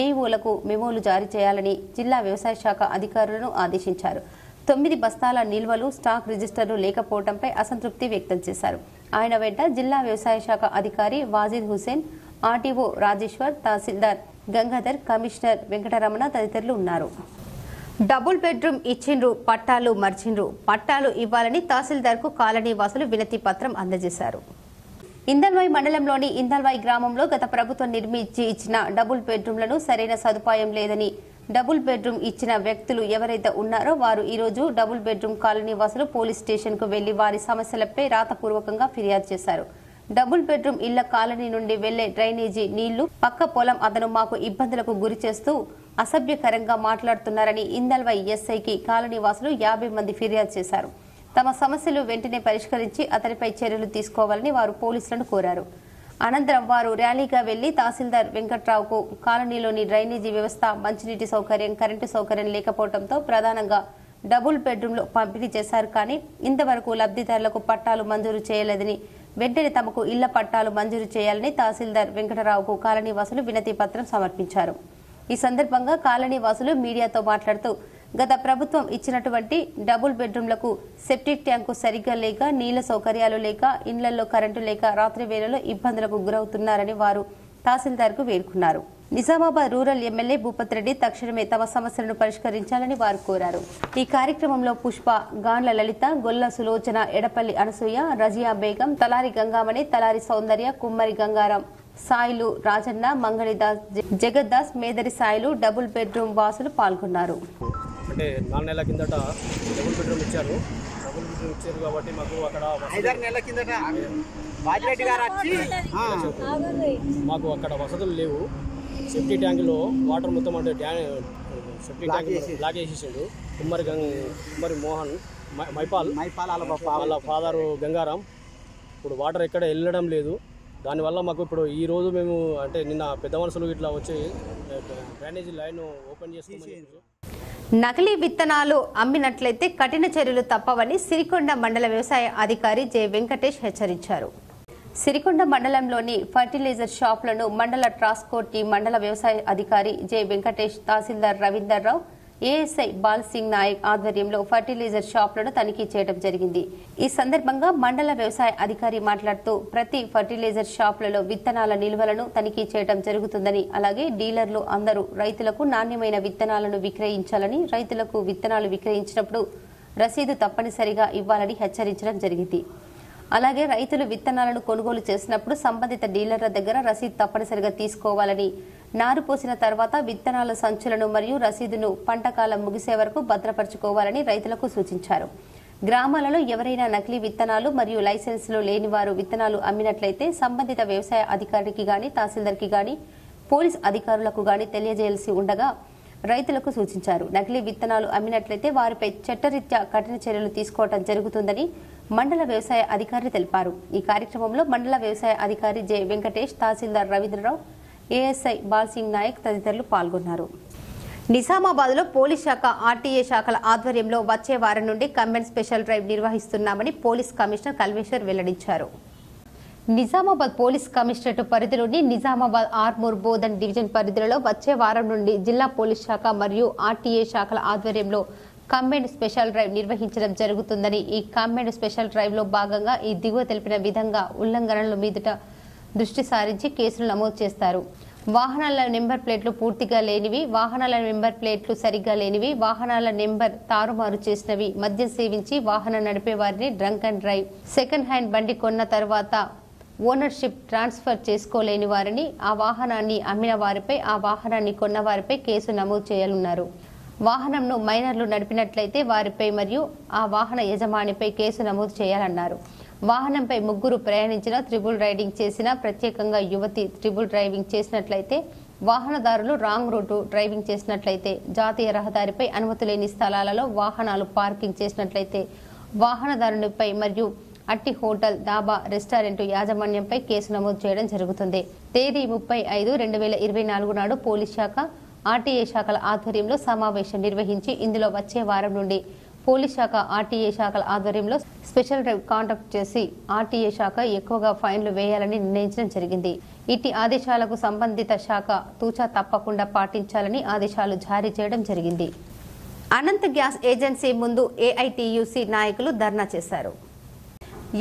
Speaker 1: ఏఈఓలకు మెమోలు జారీ చేయాలని జిల్లా వ్యవసాయ శాఖ అధికారులను ఆదేశించారు. 9 బస్తాల నిల్వలు స్టాక్ రిజిస్టర్లు లేకపోవడంపై అసంతృప్తి వ్యక్తం చేశారు. ఆయన వెంట జిల్లా వ్యవసాయ శాఖ అధికారి వాజిద్ హుసేన్, ఆర్టీఓ రాజేశ్వర్, తహసీల్దార్ గంగాధర్, కమిషనర్ వెంకటరమణ తదితరులు ఉన్నారు. డబుల్ బెడ్రూమ్ ఇచ్చిండ్రు, పట్టాలు మర్చిండ్రు. పట్టాలు ఇవ్వాలని తహసీల్దార్కు కాలనీ వాసులు వినతి పత్రం అందజేశారు. ఇందల్వాయి మండలంలోని ఇందల్వాయి గ్రామంలో గత ప్రభుత్వం నిర్మించి ఇచ్చిన డబుల్ బెడ్రూమ్లను సరైన సదుపాయం లేదని, డబుల్ బెడ్రూమ్ ఇచ్చిన వ్యక్తులు ఎవరైతే ఉన్నారో వారు ఈ రోజు డబుల్ బెడ్రూమ్ కాలనీ వాసులు పోలీస్ స్టేషన్ కు వెళ్లి వారి సమస్యలపై రాతపూర్వకంగా ఫిర్యాదు చేశారు. డబుల్ బెడ్రూమ్ ఇళ్ల కాలనీ నుండి వెళ్లే డ్రైనేజీ నీళ్లు పక్క పొలం అతను మాకు ఇబ్బందులకు గురి చేస్తూ అసభ్యకరంగా మాట్లాడుతున్నారని ఇందల్వాయి ఎస్ఐకి కాలనీ వాసులు 50 మంది ఫిర్యాదు చేశారు. తమ సమస్యలు వెంటనే పరిష్కరించి అతనిపై చర్యలు తీసుకోవాలని వారు పోలీసులను కోరారు. అనంతరం వారు ర్యాలీగా వెళ్లి తహసీల్దార్ వెంకట్రావుకు కాలనీలోని డ్రైనేజీ వ్యవస్థ, మంచినీటి సౌకర్యం, కరెంటు సౌకర్యం లేకపోవడంతో ప్రధానంగా డబుల్ బెడ్రూమ్లో పంపిణీ చేశారు. కానీ ఇంతవరకు లబ్ధిదారులకు పట్టాలు మంజూరు చేయలేదని, వెంటనే తమకు ఇళ్ల పట్టాలు మంజూరు చేయాలని తహసీల్దార్ వెంకటరావుకు కాలనీ వాసులు వినతి పత్రం సమర్పించారు. ఈ సందర్భంగా కాలనీ వాసులు మీడియాతో మాట్లాడుతూ గత ప్రభుత్వం ఇచ్చినటువంటి డబుల్ బెడ్రూమ్లకు సెప్టిక్ ట్యాంకు సరిగ్గా లేక, నీళ్ల సౌకర్యాలు లేక, ఇండ్లలో కరెంటు లేక రాత్రి వేళలో ఇబ్బందులకు గురవుతున్నారని వారు తహసీల్దార్కు వేడుకున్నారు. నిజామాబాద్ రూరల్ ఎమ్మెల్యే భూపత్ రెడ్డి తక్షణమే తమ సమస్యలను పరిష్కరించాలని వారు కోరారు. ఈ కార్యక్రమంలో పుష్ప, గాండ్ల లలిత, గొల్ల సులోచన, ఎడపల్లి అనసూయ, రజియా బేగం, తలారి గంగామణి, తలారి సౌందర్య, కుమ్మరి గంగారాం, సాయిలు, రాజన్న, మంగళిదాస్, జగద్దాస్, మేదరి సాయిలు, డబుల్ బెడ్రూమ్ వాసులు పాల్గొన్నారు.
Speaker 12: అంటే 4 నెలల కిందట డబుల్ బెడ్రూమ్ ఇచ్చారు. డబుల్ బెడ్రూమ్ ఇచ్చారు కాబట్టి మాకు అక్కడ 5-6 నెలల కిందట మాకు అక్కడ వసతులు లేవు. సెఫ్టీ ట్యాంకులో వాటర్ మొత్తం అంటే సెఫ్టీ ట్యాంక్ బ్లాక్ చేసేసిండు. కుమ్మరి మోహన్, మైపాల్ వాళ్ళ ఫాదరు గంగారాం. ఇప్పుడు వాటర్ ఎక్కడ వెళ్ళడం లేదు. దానివల్ల మాకు ఇప్పుడు ఈరోజు మేము అంటే నిన్న పెద్ద మనుషులు ఇట్లా వచ్చి డ్రైనేజీ లైన్ ఓపెన్ చేసుకోమని.
Speaker 1: నకిలీ విత్తనాలు అమ్మినట్లయితే కఠిన చర్యలు తప్పవని సిరికొండ మండల వ్యవసాయ అధికారి జె వెంకటేష్ హెచ్చరించారు. సిరికొండ మండలంలోని ఫర్టిలైజర్ షాపులను మండల ట్రాన్స్పోర్ట్ టీం మండల వ్యవసాయ అధికారి జె వెంకటేష్, తహసీల్దార్ రవీందర్ రావు, ఏఎస్ఐ బాల్ సింగ్ నాయక్ ఆధ్వర్యంలో ఫర్టిలైజర్ షాపులను తనిఖీ చేయడం జరిగింది. ఈ సందర్భంగా మండల వ్యవసాయ అధికారి మాట్లాడుతూ ప్రతి ఫర్టిలైజర్ షాపులలో విత్తనాల నిల్వలను తనిఖీ చేయడం జరుగుతుందని, అలాగే డీలర్లు అందరూ రైతులకు నాణ్యమైన విత్తనాలను విక్రయించాలని, రైతులకు విత్తనాలు విక్రయించినప్పుడు రసీదు తప్పనిసరిగా ఇవ్వాలని హెచ్చరించడం జరిగింది. అలాగే రైతులు విత్తనాలను కొనుగోలు చేసినప్పుడు సంబంధిత డీలర్ల దగ్గర రసీదు తప్పనిసరిగా తీసుకోవాలని, నారు పోసిన తర్వాత విత్తనాల సంచులను మరియు రసీదును పంటకాలం ముగిసే వరకు భద్రపరచుకోవాలని రైతులకు సూచించారు. గ్రామాలలో ఎవరైనా నకిలీ విత్తనాలు మరియు లైసెన్సులు లేని వారు విత్తనాలు అమ్మినట్లయితే సంబంధిత వ్యవసాయ అధికారికి గాని, తహసీల్దార్కి గాని, పోలీస్ అధికారులకు గాని తెలియజేయాల్సి ఉండగా రైతులకు సూచించారు. నకిలీ విత్తనాలు అమ్మినట్లయితే వారిపై చట్టరీత్యా కఠిన చర్యలు తీసుకోవడం జరుగుతుందని మండల వ్యవసాయ అధికారి తెలిపారు. ఈ కార్యక్రమంలో మండల వ్యవసాయ అధికారి జె వెంకటేష్, తహసీల్దార్ రవీంద్రరావు, ఏఎస్ఐ బాల్ సింగ్ నాయక్ తదితరులు పాల్గొన్నారు. నిజామాబాద్ లో పోలీస్ శాఖ, ఆర్టీఏ శాఖల ఆధ్వర్యంలో వచ్చే వారం నుండి కంబైన్ స్పెషల్ డ్రైవ్ నిర్వహిస్తున్నామని పోలీస్ కమిషనర్ కల్వేశ్వర్ వెల్లడించారు. నిజామాబాద్ పోలీస్ కమిషనరేట్ పరిధిలోని నిజామాబాద్, ఆర్మూర్, బోధన్ డివిజన్ పరిధిలో వచ్చే వారం నుండి జిల్లా పోలీస్ శాఖ మరియు ఆర్టీఏ శాఖల ఆధ్వర్యంలో కంబైన్డ్ స్పెషల్ డ్రైవ్ నిర్వహించడం జరుగుతుందని, ఈ కంబైన్డ్ స్పెషల్ డ్రైవ్ లో భాగంగా ఈ దిగువ తెలిపిన విధంగా ఉల్లంఘనల మీదట దృష్టి సారించి కేసులు నమోదు చేస్తారు. వాహనాల నెంబర్ ప్లేట్లు పూర్తిగా లేనివి, వాహనాల నెంబర్ ప్లేట్లు సరిగ్గా లేనివి, వాహనాల నెంబర్ తారుమారు చేసినవి, మద్యం సేవించి వాహనం నడిపే వారిని drunk and drive, second hand బండి కొన్న తర్వాత ఓనర్షిప్ ట్రాన్స్ఫర్ చేసుకోలేని వారిని, ఆ వాహనాన్ని అమ్మిన వారిపై, ఆ వాహనాన్ని కొన్న వారిపై కేసు నమోదు చేయనున్నారు. వాహనంను మైనర్లు నడిపినట్లయితే వారిపై మరియు ఆ వాహన యజమానిపై కేసు నమోదు చేయాలన్నారు. వాహనంపై 3 ప్రయాణించిన, త్రిబుల్ రైడింగ్ చేసిన, ప్రత్యేకంగా యువతి త్రిబుల్ డ్రైవింగ్ చేసినట్లయితే, వాహనదారులు రాంగ్ రూటు డ్రైవింగ్ చేసినట్లయితే, జాతీయ రహదారిపై అనుమతి లేని స్థలాలలో వాహనాలు పార్కింగ్ చేసినట్లయితే, వాహనదారునిపై మరియు అట్టి హోటల్, డాబా, రెస్టారెంట్ యాజమాన్యంపై కేసు నమోదు చేయడం జరుగుతుంది. తేదీ 30/5/2024 నాడు పోలీస్ శాఖ, ఆర్టీఏ శాఖల ఆధ్వర్యంలో సమావేశం నిర్వహించి ఇందులో వచ్చే వారం నుండి పోలీస్ శాఖ ఆర్టీఏ శాఖల ఆధ్వర్యంలో స్పెషల్ డ్రైవ్ కాండక్ట్ చేసి ఆర్టీఏ శాఖ ఎక్కువగా ఫైన్లు వేయాలని నిర్ణయించడం జరిగింది. ఇట్టి ఆదేశాలకు సంబంధిత శాఖ తూచా తప్పకుండా పాటించాలని ఆదేశాలు జారీ చేయడం జరిగింది. అనంత్ గ్యాస్ ఏజెన్సీ ముందు ఏఐటీయూసీ నాయకులు ధర్నా చేశారు.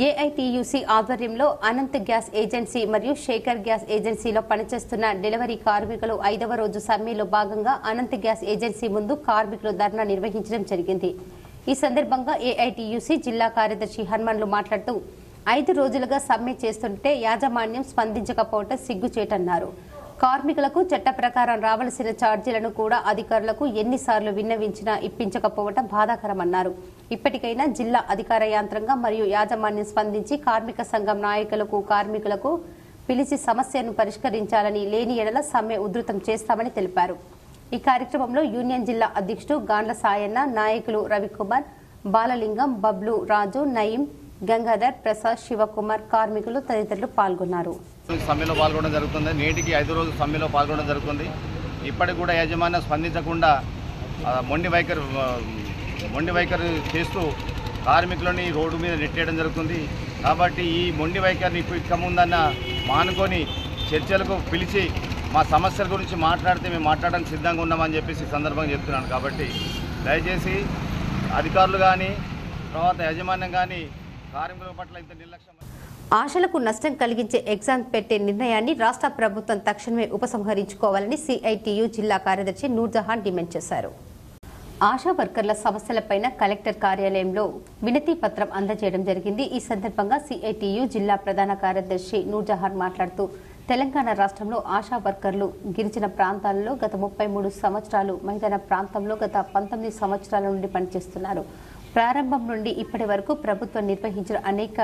Speaker 1: ఏఐటీయూసీ ఆధ్వర్యంలో అనంత్ గ్యాస్ ఏజెన్సీ మరియు శేఖర్ గ్యాస్ ఏజెన్సీలో పనిచేస్తున్న డెలివరీ కార్మికులు 5వ రోజు సమ్మెలో భాగంగా అనంత్ గ్యాస్ ఏజెన్సీ ముందు కార్మికులు ధర్నా నిర్వహించడం జరిగింది. ఈ సందర్భంగా ఏఐటీయూసీ జిల్లా కార్యదర్శి హనుమన్లు మాట్లాడుతూ 5 రోజులుగా సమ్మె చేస్తుంటే యాజమాన్యం స్పందించకపోవడం సిగ్గుచేటన్నారు. కార్మికులకు చట్ట ప్రకారం రావాల్సిన ఛార్జీలను కూడా అధికారులకు ఎన్నిసార్లు విన్నవించినా ఇప్పించకపోవడం బాధాకరమన్నారు. ఇప్పటికైనా జిల్లా అధికార యంత్రాంగం మరియు యాజమాన్యం స్పందించి కార్మిక సంఘం నాయకులకు కార్మికులకు పిలిచి సమస్యను పరిష్కరించాలని, లేని ఎడల సమ్మె ఉధృతం చేస్తామని తెలిపారు. ఈ కార్యక్రమంలో యూనియన్ జిల్లా అధ్యక్షుడు గాండ్ల సాయన్న, నాయకులు రవికుమార్, బాలలింగం, బబ్లు, రాజు, నయీం, గంగాధర్, ప్రసాద్, శివకుమార్, కార్మికులు తదితరులు పాల్గొన్నారు.
Speaker 13: సమ్మెలో పాల్గొనడం జరుగుతుంది. నేటికి 5 రోజులు సమ్మెలో పాల్గొనడం జరుగుతుంది. ఇప్పటికి కూడా యాజమాన్యం స్పందించకుండా మొండి వైఖరి చేస్తూ కార్మికులని రోడ్డు మీద నెట్టేయడం జరుగుతుంది. కాబట్టి ఈ మొండి వైఖరిని ఇక ముందన్న మానుకొని చర్చలకు పిలిచి మా సమస్యల గురించి మాట్లాడితే మేము మాట్లాడడానికి సిద్ధంగా ఉన్నామని చెప్పేసి ఈ సందర్భంగా చెప్తున్నాను. కాబట్టి దయచేసి అధికారులు కానీ తర్వాత యాజమాన్యం కానీ కార్మికుల పట్ల ఇంత నిర్లక్ష్యం.
Speaker 1: ఆశలకు నష్టం కలిగించే ఎగ్జామ్ పెట్టే నిర్ణయాన్ని రాష్ట్ర ప్రభుత్వం తక్షణమే ఉపసంహరించుకోవాలని సిఐటియు జిల్లా కార్యదర్శి నూర్జహాన్ డిమాండ్ చేశారు. ఆశా వర్కర్ల సమస్యలపైన కలెక్టర్ కార్యాలయంలో వినతి పత్రం అందజేయడం జరిగింది. ఈ సందర్భంగా సిఐటియు జిల్లా ప్రధాన కార్యదర్శి నూర్జహాన్ మాట్లాడుతూ తెలంగాణ రాష్ట్రంలో ఆశా వర్కర్లు గిరిజన ప్రాంతాలలో గత 33 సంవత్సరాలు, మైదాన ప్రాంతంలో గత 19 సంవత్సరాల నుండి పనిచేస్తున్నారు. ప్రారంభం నుండి ఇప్పటి వరకు ప్రభుత్వం నిర్వహించిన అనేక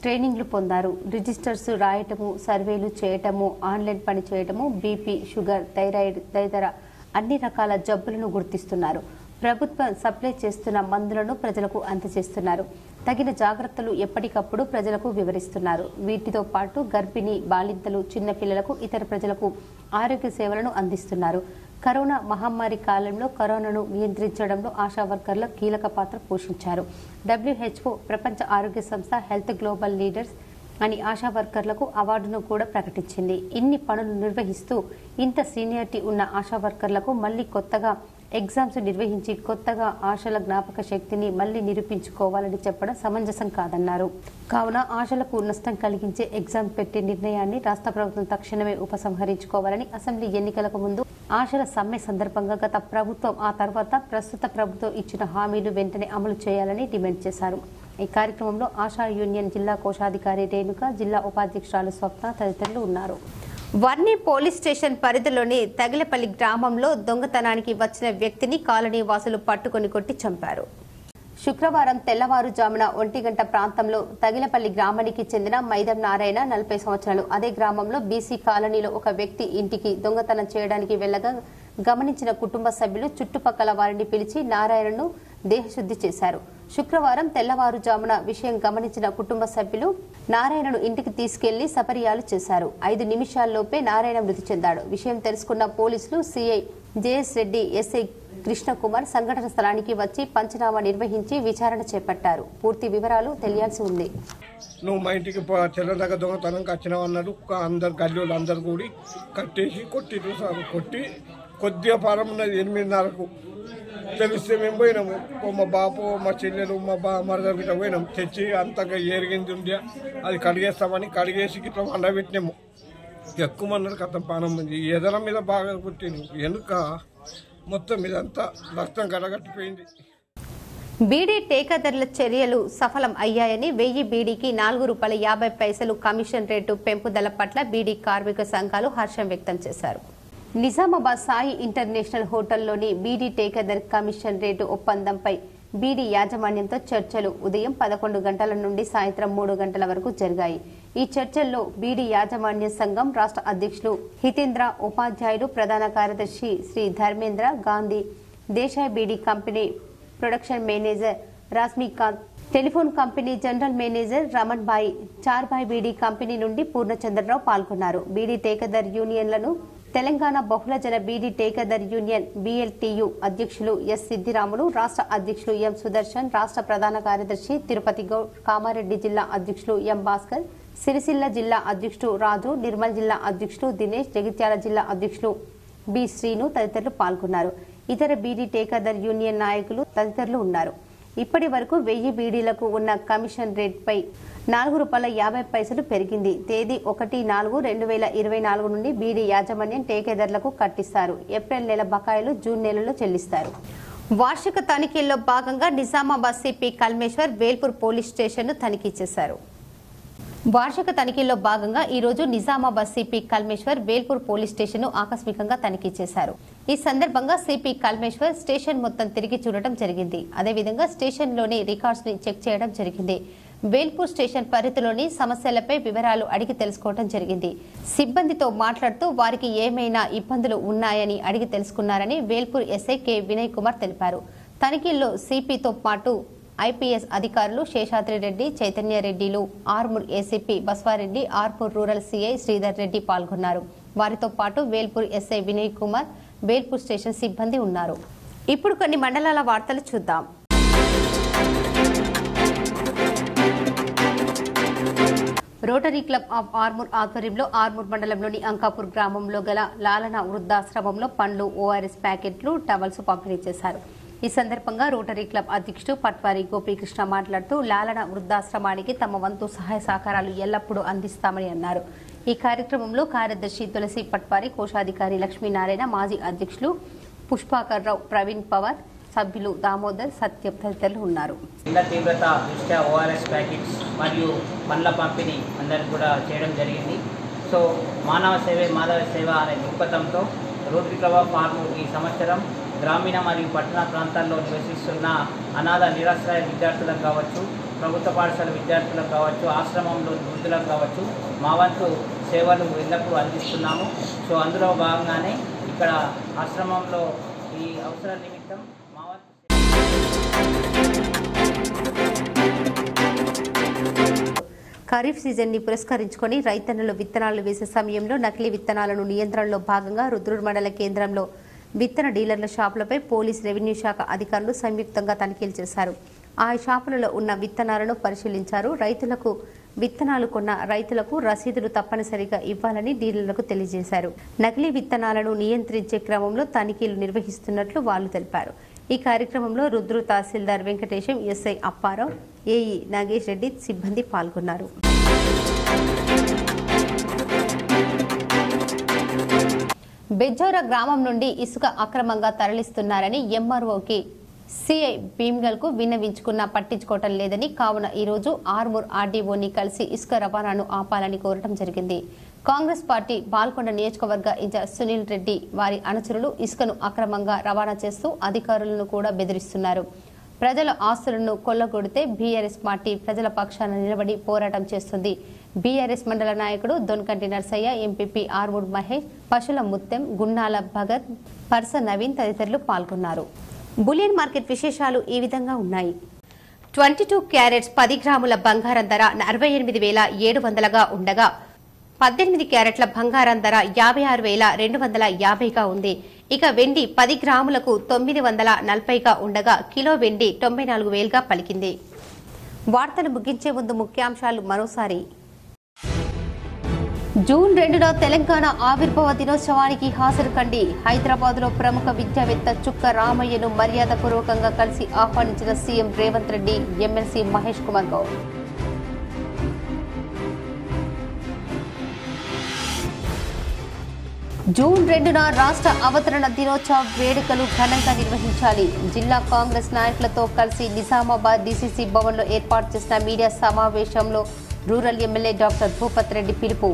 Speaker 1: ట్రైనింగ్లు పొందారు. రిజిస్టర్స్ రాయటము, సర్వేలు చేయటము, ఆన్లైన్ పని చేయటము, బీపీ, షుగర్, థైరాయిడ్ తదితర అన్ని రకాల జబ్బులను గుర్తిస్తున్నారు. ప్రభుత్వం సప్లై చేస్తున్న మందులను ప్రజలకు అందజేస్తున్నారు. తగిన జాగ్రత్తలు ఎప్పటికప్పుడు ప్రజలకు వివరిస్తున్నారు. వీటితో పాటు గర్భిణీ, బాలింతలు, చిన్నపిల్లలకు, ఇతర ప్రజలకు ఆరోగ్య సేవలను అందిస్తున్నారు. కరోనా మహమ్మారి కాలంలో కరోనాను నియంత్రించడంలో ఆశా వర్కర్లు కీలక పాత్ర పోషించారు. WHO, ప్రపంచ ఆరోగ్య సంస్థ హెల్త్ గ్లోబల్ లీడర్స్ అని ఆశా వర్కర్లకు అవార్డును కూడా ప్రకటించింది. ఇన్ని పనులు నిర్వహిస్తూ ఇంత సీనియారిటీ ఉన్న ఆశా వర్కర్లకు మళ్లీ కొత్తగా ఎగ్జామ్స్ నిర్వహించి కొత్తగా ఆశల జ్ఞాపక శక్తిని మళ్లీ నిరూపించుకోవాలని చెప్పడం సమంజసం కాదన్నారు. కావున ఆశలకు నష్టం కలిగించే ఎగ్జామ్ పెట్టే నిర్ణయాన్ని రాష్ట్ర ప్రభుత్వం తక్షణమే ఉపసంహరించుకోవాలని, అసెంబ్లీ ఎన్నికలకు ముందు ఆశల సమ్మె సందర్భంగా గత ప్రభుత్వం, ఆ తర్వాత ప్రస్తుత ప్రభుత్వం ఇచ్చిన హామీలు వెంటనే అమలు చేయాలని డిమాండ్ చేశారు. ఈ కార్యక్రమంలో ఆశా యూనియన్ జిల్లా కోశాధికారి రేణుక, జిల్లా ఉపాధ్యక్షురాలు స్వప్న తదితరులు ఉన్నారు. వర్ణి పోలీస్ స్టేషన్ పరిధిలోని తగిలపల్లి గ్రామంలో దొంగతనానికి వచ్చిన వ్యక్తిని కాలనీ వాసులు పట్టుకొని కొట్టి చంపారు. శుక్రవారం తెల్లవారుజామున 1 గంట ప్రాంతంలో తగిలపల్లి గ్రామానికి చెందిన మైదం నారాయణ 40 సంవత్సరాలు అదే గ్రామంలో బీసీ కాలనీలో ఒక వ్యక్తి ఇంటికి దొంగతనం చేయడానికి వెళ్లగా గమనించిన కుటుంబ సభ్యులు చుట్టుపక్కల వారిని పిలిచి నారాయణను దేహశుద్ధి చేశారు. శుక్రవారం తెల్లవారుజామున విషయం గమనించిన కుటుంబ సభ్యులు నారాయణను ఇంటికి తీసుకెళ్లి సపర్యాలు చేశారు. 5 నిమిషాల్లోపే నారాయణ మృతి చెందాడు. విషయం తెలుసుకున్న పోలీసులు CI JS Reddy, SI Krishna Kumar సంఘటన స్థలానికి వచ్చి పంచనామా నిర్వహించి విచారణ చేపట్టారు. పూర్తి వివరాలు తెలియాల్సి ఉంది.
Speaker 14: నువ్వు మా ఇంటికి తెల్లదాకా దొంగతనంకి వచ్చినావు అన్నాడు. అందరు గల్లీలు అందరు కూడి కట్టేసి కొట్టిరు సార్. కొట్టి కొద్దిగా పారం ఉన్నది 8:30కు తెలిస్తే మేము పోయినాము. మా బాపు, మా చెల్లెలు, మా మరదలు గిట్ట పోయినాము. తెచ్చి అంతగా ఏరిగింది ఉండే అది కడిగేస్తామని కడిగేసి గిట్లా వండబెట్టినాము. ఎక్కువమన్నారు కథం పానం ఉంది. ఎదల మీద బాగా కొట్టింది. వెనుక మొత్తం ఇదంతా రక్తం కడగట్టిపోయింది.
Speaker 1: బీడీ టేకాదారుల చర్యలు సఫలం అయ్యాయని 1000 బీడీకి ₹4.50 కమిషన్ రేటు పెంపుదల పట్ల బీడీ కార్మిక సంఘాలు హర్షం వ్యక్తం చేశారు. నిజామాబాద్ సాయి ఇంటర్నేషనల్ హోటల్లోని బీడీ టేకాదార్ కమిషన్ రేటు ఒప్పందంపై బీడీ యాజమాన్యంతో చర్చలు ఉదయం 11 గంటల నుండి సాయంత్రం 3 గంటల వరకు జరిగాయి. ఈ చర్చల్లో బీడీ యాజమాన్య సంఘం రాష్ట్ర అధ్యక్షులు హితేంద్ర, ఉపాధ్యాయులు, ప్రధాన కార్యదర్శి Shri Dharmendra Gandhi, Desai bidi company production manager Rasmikant, telephone company general manager Raman Bhai, Charbhai bidi company నుండి పూర్ణచంద్రరావు పాల్గొన్నారు. బీడీ టేకాదార్ యూనియన్లను తెలంగాణ బహుళజన బీడీ టేకదర్ యూనియన్ BLTU అధ్యక్షులు ఎస్ సిద్దిరాములు, రాష్ట్ర అధ్యక్షులు ఎం సుదర్శన్, రాష్ట్ర ప్రధాన కార్యదర్శి తిరుపతి గౌడ్, కామారెడ్డి జిల్లా అధ్యక్షులు ఎం భాస్కర్, సిరిసిల్ల జిల్లా అధ్యక్షుడు రాజు, నిర్మల్ జిల్లా అధ్యక్షుడు దినేష్, జగిత్యాల జిల్లా అధ్యక్షులు బి శ్రీను తదితరులు పాల్గొన్నారు. ఇతర బీడీ టేకదర్ యూనియన్ నాయకులు తదితరులు ఉన్నారు. ఇప్పటి వరకు 1000 బీడీలకు ఉన్న కమిషన్ రేట్పై ₹4.50 పెరిగింది. తేదీ 1/4/2024 నుండి బీడీ యాజమాన్యం టేకేదారులకు కట్టిస్తారు. ఏప్రిల్ నెల బకాయిలు జూన్ నెలలో చెల్లిస్తారు. వార్షిక తనిఖీల్లో భాగంగా నిజామాబాద్ సిపి కల్మేశ్వర్ వేల్పూర్ పోలీస్ స్టేషన్ను తనిఖీ చేశారు. వార్షిక తనిఖీల్లో భాగంగా ఈ రోజు Nizamabad CP Kalmeshwar Velpur police station ను ఆకస్మికంగా తనిఖీ చేశారు. ఈ సందర్భంగా సిపి కల్మేశ్వర్ స్టేషన్ మొత్తం తిరిగి చూడటం జరిగింది. అదేవిధంగా స్టేషన్ లోని రికార్డ్స్ ని చెక్ చేయడం జరిగింది. వేల్పూర్ స్టేషన్ పరిధిలోని సమస్యలపై వివరాలు అడిగి తెలుసుకోవడం జరిగింది. సిబ్బందితో మాట్లాడుతూ వారికి ఏమైనా ఇబ్బందులు ఉన్నాయని అడిగి తెలుసుకున్నారని వేల్పూర్ ఎస్ఐ కె వినయ్ కుమార్ తెలిపారు. తనిఖీల్లో సిపితో పాటు IPS అధికారులు శేషాద్రి రెడ్డి, చైతన్య రెడ్డిలు, Armoor ACP Baswareddy, Armoor rural CI Sridhar Reddy పాల్గొన్నారు. వారితో పాటు వేల్పూర్ ఎస్ఐ వినయ్ కుమార్, వేల్పూర్ స్టేషన్ సిబ్బంది ఉన్నారు. ఇప్పుడు కొన్ని మండలాల వార్తలు చూద్దాం. రోటరీ క్లబ్ ఆఫ్ ఆర్మూర్ ఆధ్వర్యంలో ఆర్మూర్ మండలంలోని అంకాపూర్ గ్రామంలో గల లాలన వృద్ధాశ్రమంలో పండ్లు, ORS ప్యాకెట్లు, టవల్స్ పంపిణీ చేశారు. ఈ సందర్భంగా రోటరీ క్లబ్ అధ్యక్షుడు పట్వారి గోపీకృష్ణ మాట్లాడుతూ లాలన వృద్ధాశ్రమానికి తమ వంతు సహాయ సహకారాలు ఎల్లప్పుడూ అందిస్తామని అన్నారు. ఈ కార్యక్రమంలో కార్యదర్శి తులసి పట్వారి, కోశాధికారి లక్ష్మీనారాయణ, మాజీ అధ్యక్షులు పుష్పాకర్ రావు, ప్రవీణ్ పవార్, సభ్యులు దామోదర్, సత్యం తదితరులు ఉన్నారు.
Speaker 15: తీవ్రత దృష్ట్యా ORS ప్యాకెట్స్ మరియు పండ్ల పంపిణీ అందరికి కూడా చేయడం జరిగింది. సో మానవ సేవే మాధవ సేవ అనే దృక్పథంతో రోటరీ క్లబ్ ఆఫ్ ఆర్మూర్ ఈ సంవత్సరం గ్రామీణ మరియు పట్టణ ప్రాంతాల్లో నివసిస్తున్న అనాథ నిరాశ్రయ విద్యార్థులకు కావచ్చు, ప్రభుత్వ పాఠశాల విద్యార్థులకు కావచ్చు, ఆశ్రమంలో వృద్ధులకు కావచ్చు మా వంతు సేవలు ఎల్లప్పుడూ అందిస్తున్నాము. సో అందులో భాగంగానే ఇక్కడ ఆశ్రమంలో ఈ అవసర నిమిత్తం మా వంతు
Speaker 1: ఖరీఫ్ సీజన్ ని పురస్కరించుకొని రైతన్నలు విత్తనాలు వేసే సమయంలో నకిలీ విత్తనాలను నియంత్రణలో భాగంగా రుద్రూర్ మండల కేంద్రంలో విత్తన డీలర్ల షాపులపై పోలీస్, రెవెన్యూ శాఖ అధికారులు సంయుక్తంగా తనిఖీలు చేశారు. ఆ షాపులలో ఉన్న విత్తనాలను పరిశీలించారు. రైతులకు విత్తనాలు కొన్న రైతులకు రసీదులు తప్పనిసరిగా ఇవ్వాలని డీలర్లకు తెలియజేశారు. నకిలీ విత్తనాలను నియంత్రించే క్రమంలో తనిఖీలు నిర్వహిస్తున్నట్లు వాళ్లు తెలిపారు. ఈ కార్యక్రమంలో రుద్రు తహసీల్దార్ వెంకటేశం, ఎస్ఐ అప్పారావు, ఏఈ నాగేష్ రెడ్డి సిబ్బంది పాల్గొన్నారు. బెజ్జోరా గ్రామం నుండి ఇసుక అక్రమంగా తరలిస్తున్నారని ఎంఆర్ఓకి సిఐ భీమ్గల్ కు విన్నవించుకున్నా పట్టించుకోవటం లేదని, కావున ఈ రోజు ఆర్మూర్ ఆర్డీఓని కలిసి ఇసుక రవాణాను ఆపాలని కోరటం జరిగింది. కాంగ్రెస్ పార్టీ బాల్కొండ నియోజకవర్గ ఇన్ఛార్జ్ సునీల్ రెడ్డి వారి అనుచరులు ఇసుకను అక్రమంగా రవాణా చేస్తూ అధికారులను కూడా బెదిరిస్తున్నారు. ప్రజల ఆస్తులను కొల్లగొడితే బీఆర్ఎస్ పార్టీ ప్రజల పక్షాన నిలబడి పోరాటం చేస్తుంది. బీఆర్ఎస్ మండల నాయకుడు దొన్కంటి నర్సయ్య, ఎంపీపీ ఆర్మూర్ మహేష్, పశుల ముత్తెం, గున్నాల భగత్, పర్స నవీన్ తదితరులు పాల్గొన్నారు. బులియన్ మార్కెట్ విశేషాలు ఈ విధంగా ఉన్నాయి. 22 క్యారెట్స్ 10 గ్రాముల బంగారం ధర 48,700గా ఉండగా 18 క్యారెట్ల బంగారం ధర 56,250గా ఉంది. ఇక వెండి 10 గ్రాములకు 940గా ఉండగా కిలో వెండి 94,000గా పలికింది. వార్తలు ముగించే ముందు ముఖ్యాంశాలు మరోసారి. జూన్ 2న తెలంగాణ ఆవిర్భావ దినోత్సవానికి హాజరు కండి. హైదరాబాద్ లో ప్రముఖ విద్యావేత్త చుక్క రామయ్యను మర్యాదపూర్వకంగా కలిసి ఆహ్వానించిన CM Revanth Reddy, MLC Mahesh Kumar Goud. June 2న రాష్ట్ర అవతరణ దినోత్సవ వేడుకలు ఘనంగా నిర్వహించాలి. జిల్లా కాంగ్రెస్ నాయకులతో కలిసి నిజామాబాద్ డీసీసీ భవన్లో ఏర్పాటు చేసిన మీడియా సమావేశంలో rural MLA doctor Bhupath Reddy పిలుపు.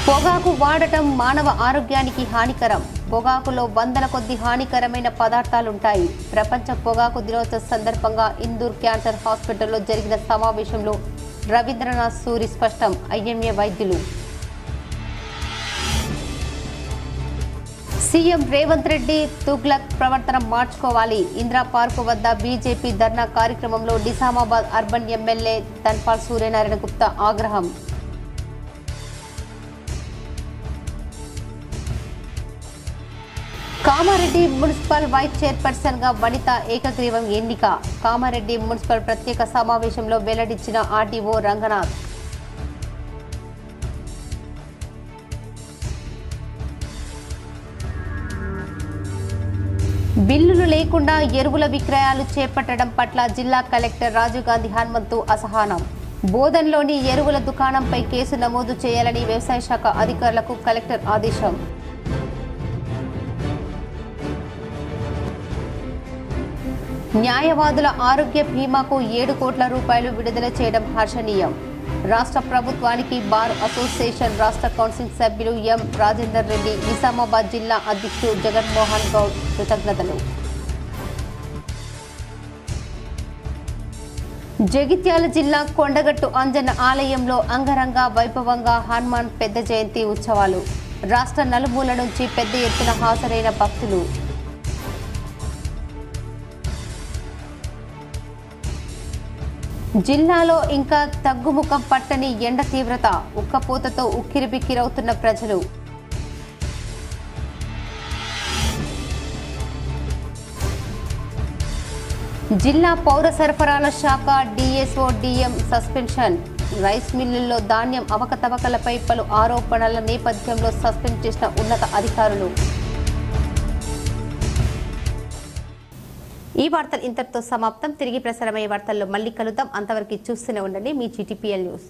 Speaker 1: పొగాకు వాడటం మానవ ఆరోగ్యానికి హానికరం. పొగాకులో వందల కొద్ది హానికరమైన పదార్థాలుంటాయి. ప్రపంచ పొగాకు దినోత్సవ సందర్భంగా ఇందూర్ క్యాన్సర్ హాస్పిటల్లో జరిగిన సమావేశంలో రవీంద్రనాథ్ సూరి స్పష్టం. ఐఎంఏ వైద్యులు. సీఎం రేవంత్ రెడ్డి తుగ్లక్ ప్రవర్తన మార్చుకోవాలి. ఇందిరా పార్కు వద్ద బీజేపీ ధర్నా కార్యక్రమంలో నిజామాబాద్ అర్బన్ ఎమ్మెల్యే ధన్పాల్ సూర్యనారాయణ గుప్తా ఆగ్రహం. కామారెడ్డి మున్సిపల్ వైస్ చైర్పర్సన్ గా వనిత ఏకగ్రీవం ఎన్నిక. కామారెడ్డి మున్సిపల్ ప్రత్యేక సమావేశంలో వెల్లడించిన ఆర్డీఓ రంగనాథ్. బిల్లులు లేకుండా ఎరువుల విక్రయాలు చేపట్టడం పట్ల జిల్లా కలెక్టర్ రాజీవ్ గాంధీ హనుమంతు అసహనం. బోధన్లోని ఎరువుల దుకాణంపై కేసు నమోదు చేయాలని వ్యవసాయ శాఖ అధికారులకు కలెక్టర్ ఆదేశం. న్యాయవాదుల ఆరోగ్య బీమాకు 7 కోట్ల రూపాయలు విడుదల చేయడం హర్షణీయం. రాష్ట్ర ప్రభుత్వానికి బార్ అసోసియేషన్ రాష్ట్ర కౌన్సిల్ సభ్యులు ఎం రాజేందర్ రెడ్డి, నిజామాబాద్ జిల్లా అధ్యక్షుడు జగన్మోహన్ గౌడ్ కృతజ్ఞతలు. జగిత్యాల జిల్లా కొండగట్టు అంజన్న ఆలయంలో అంగరంగ వైభవంగా హనుమాన్ పెద్ద జయంతి ఉత్సవాలు. రాష్ట్ర నలుమూల నుంచి పెద్ద ఎత్తున హాజరైన భక్తులు. జిల్లాలో ఇంకా తగ్గుముఖం పట్టని ఎండ తీవ్రత. ఉక్కపోతతో ఉక్కిరిబిక్కిరవుతున్న ప్రజలు. జిల్లా పౌర సరఫరాల శాఖ డిఎస్ఓ డిఎం సస్పెన్షన్. రైస్ మిల్లుల్లో ధాన్యం అవకతవకలపై పలు ఆరోపణల నేపథ్యంలో సస్పెండ్ చేసిన ఉన్నత అధికారులు. ఈ వార్తలు ఇంతటితో సమాప్తం. తిరిగి ప్రసారమయ్యే వార్తల్లో మళ్ళీ కలుద్దాం. అంతవరకు చూస్తూనే ఉండండి మీ GTPL న్యూస్.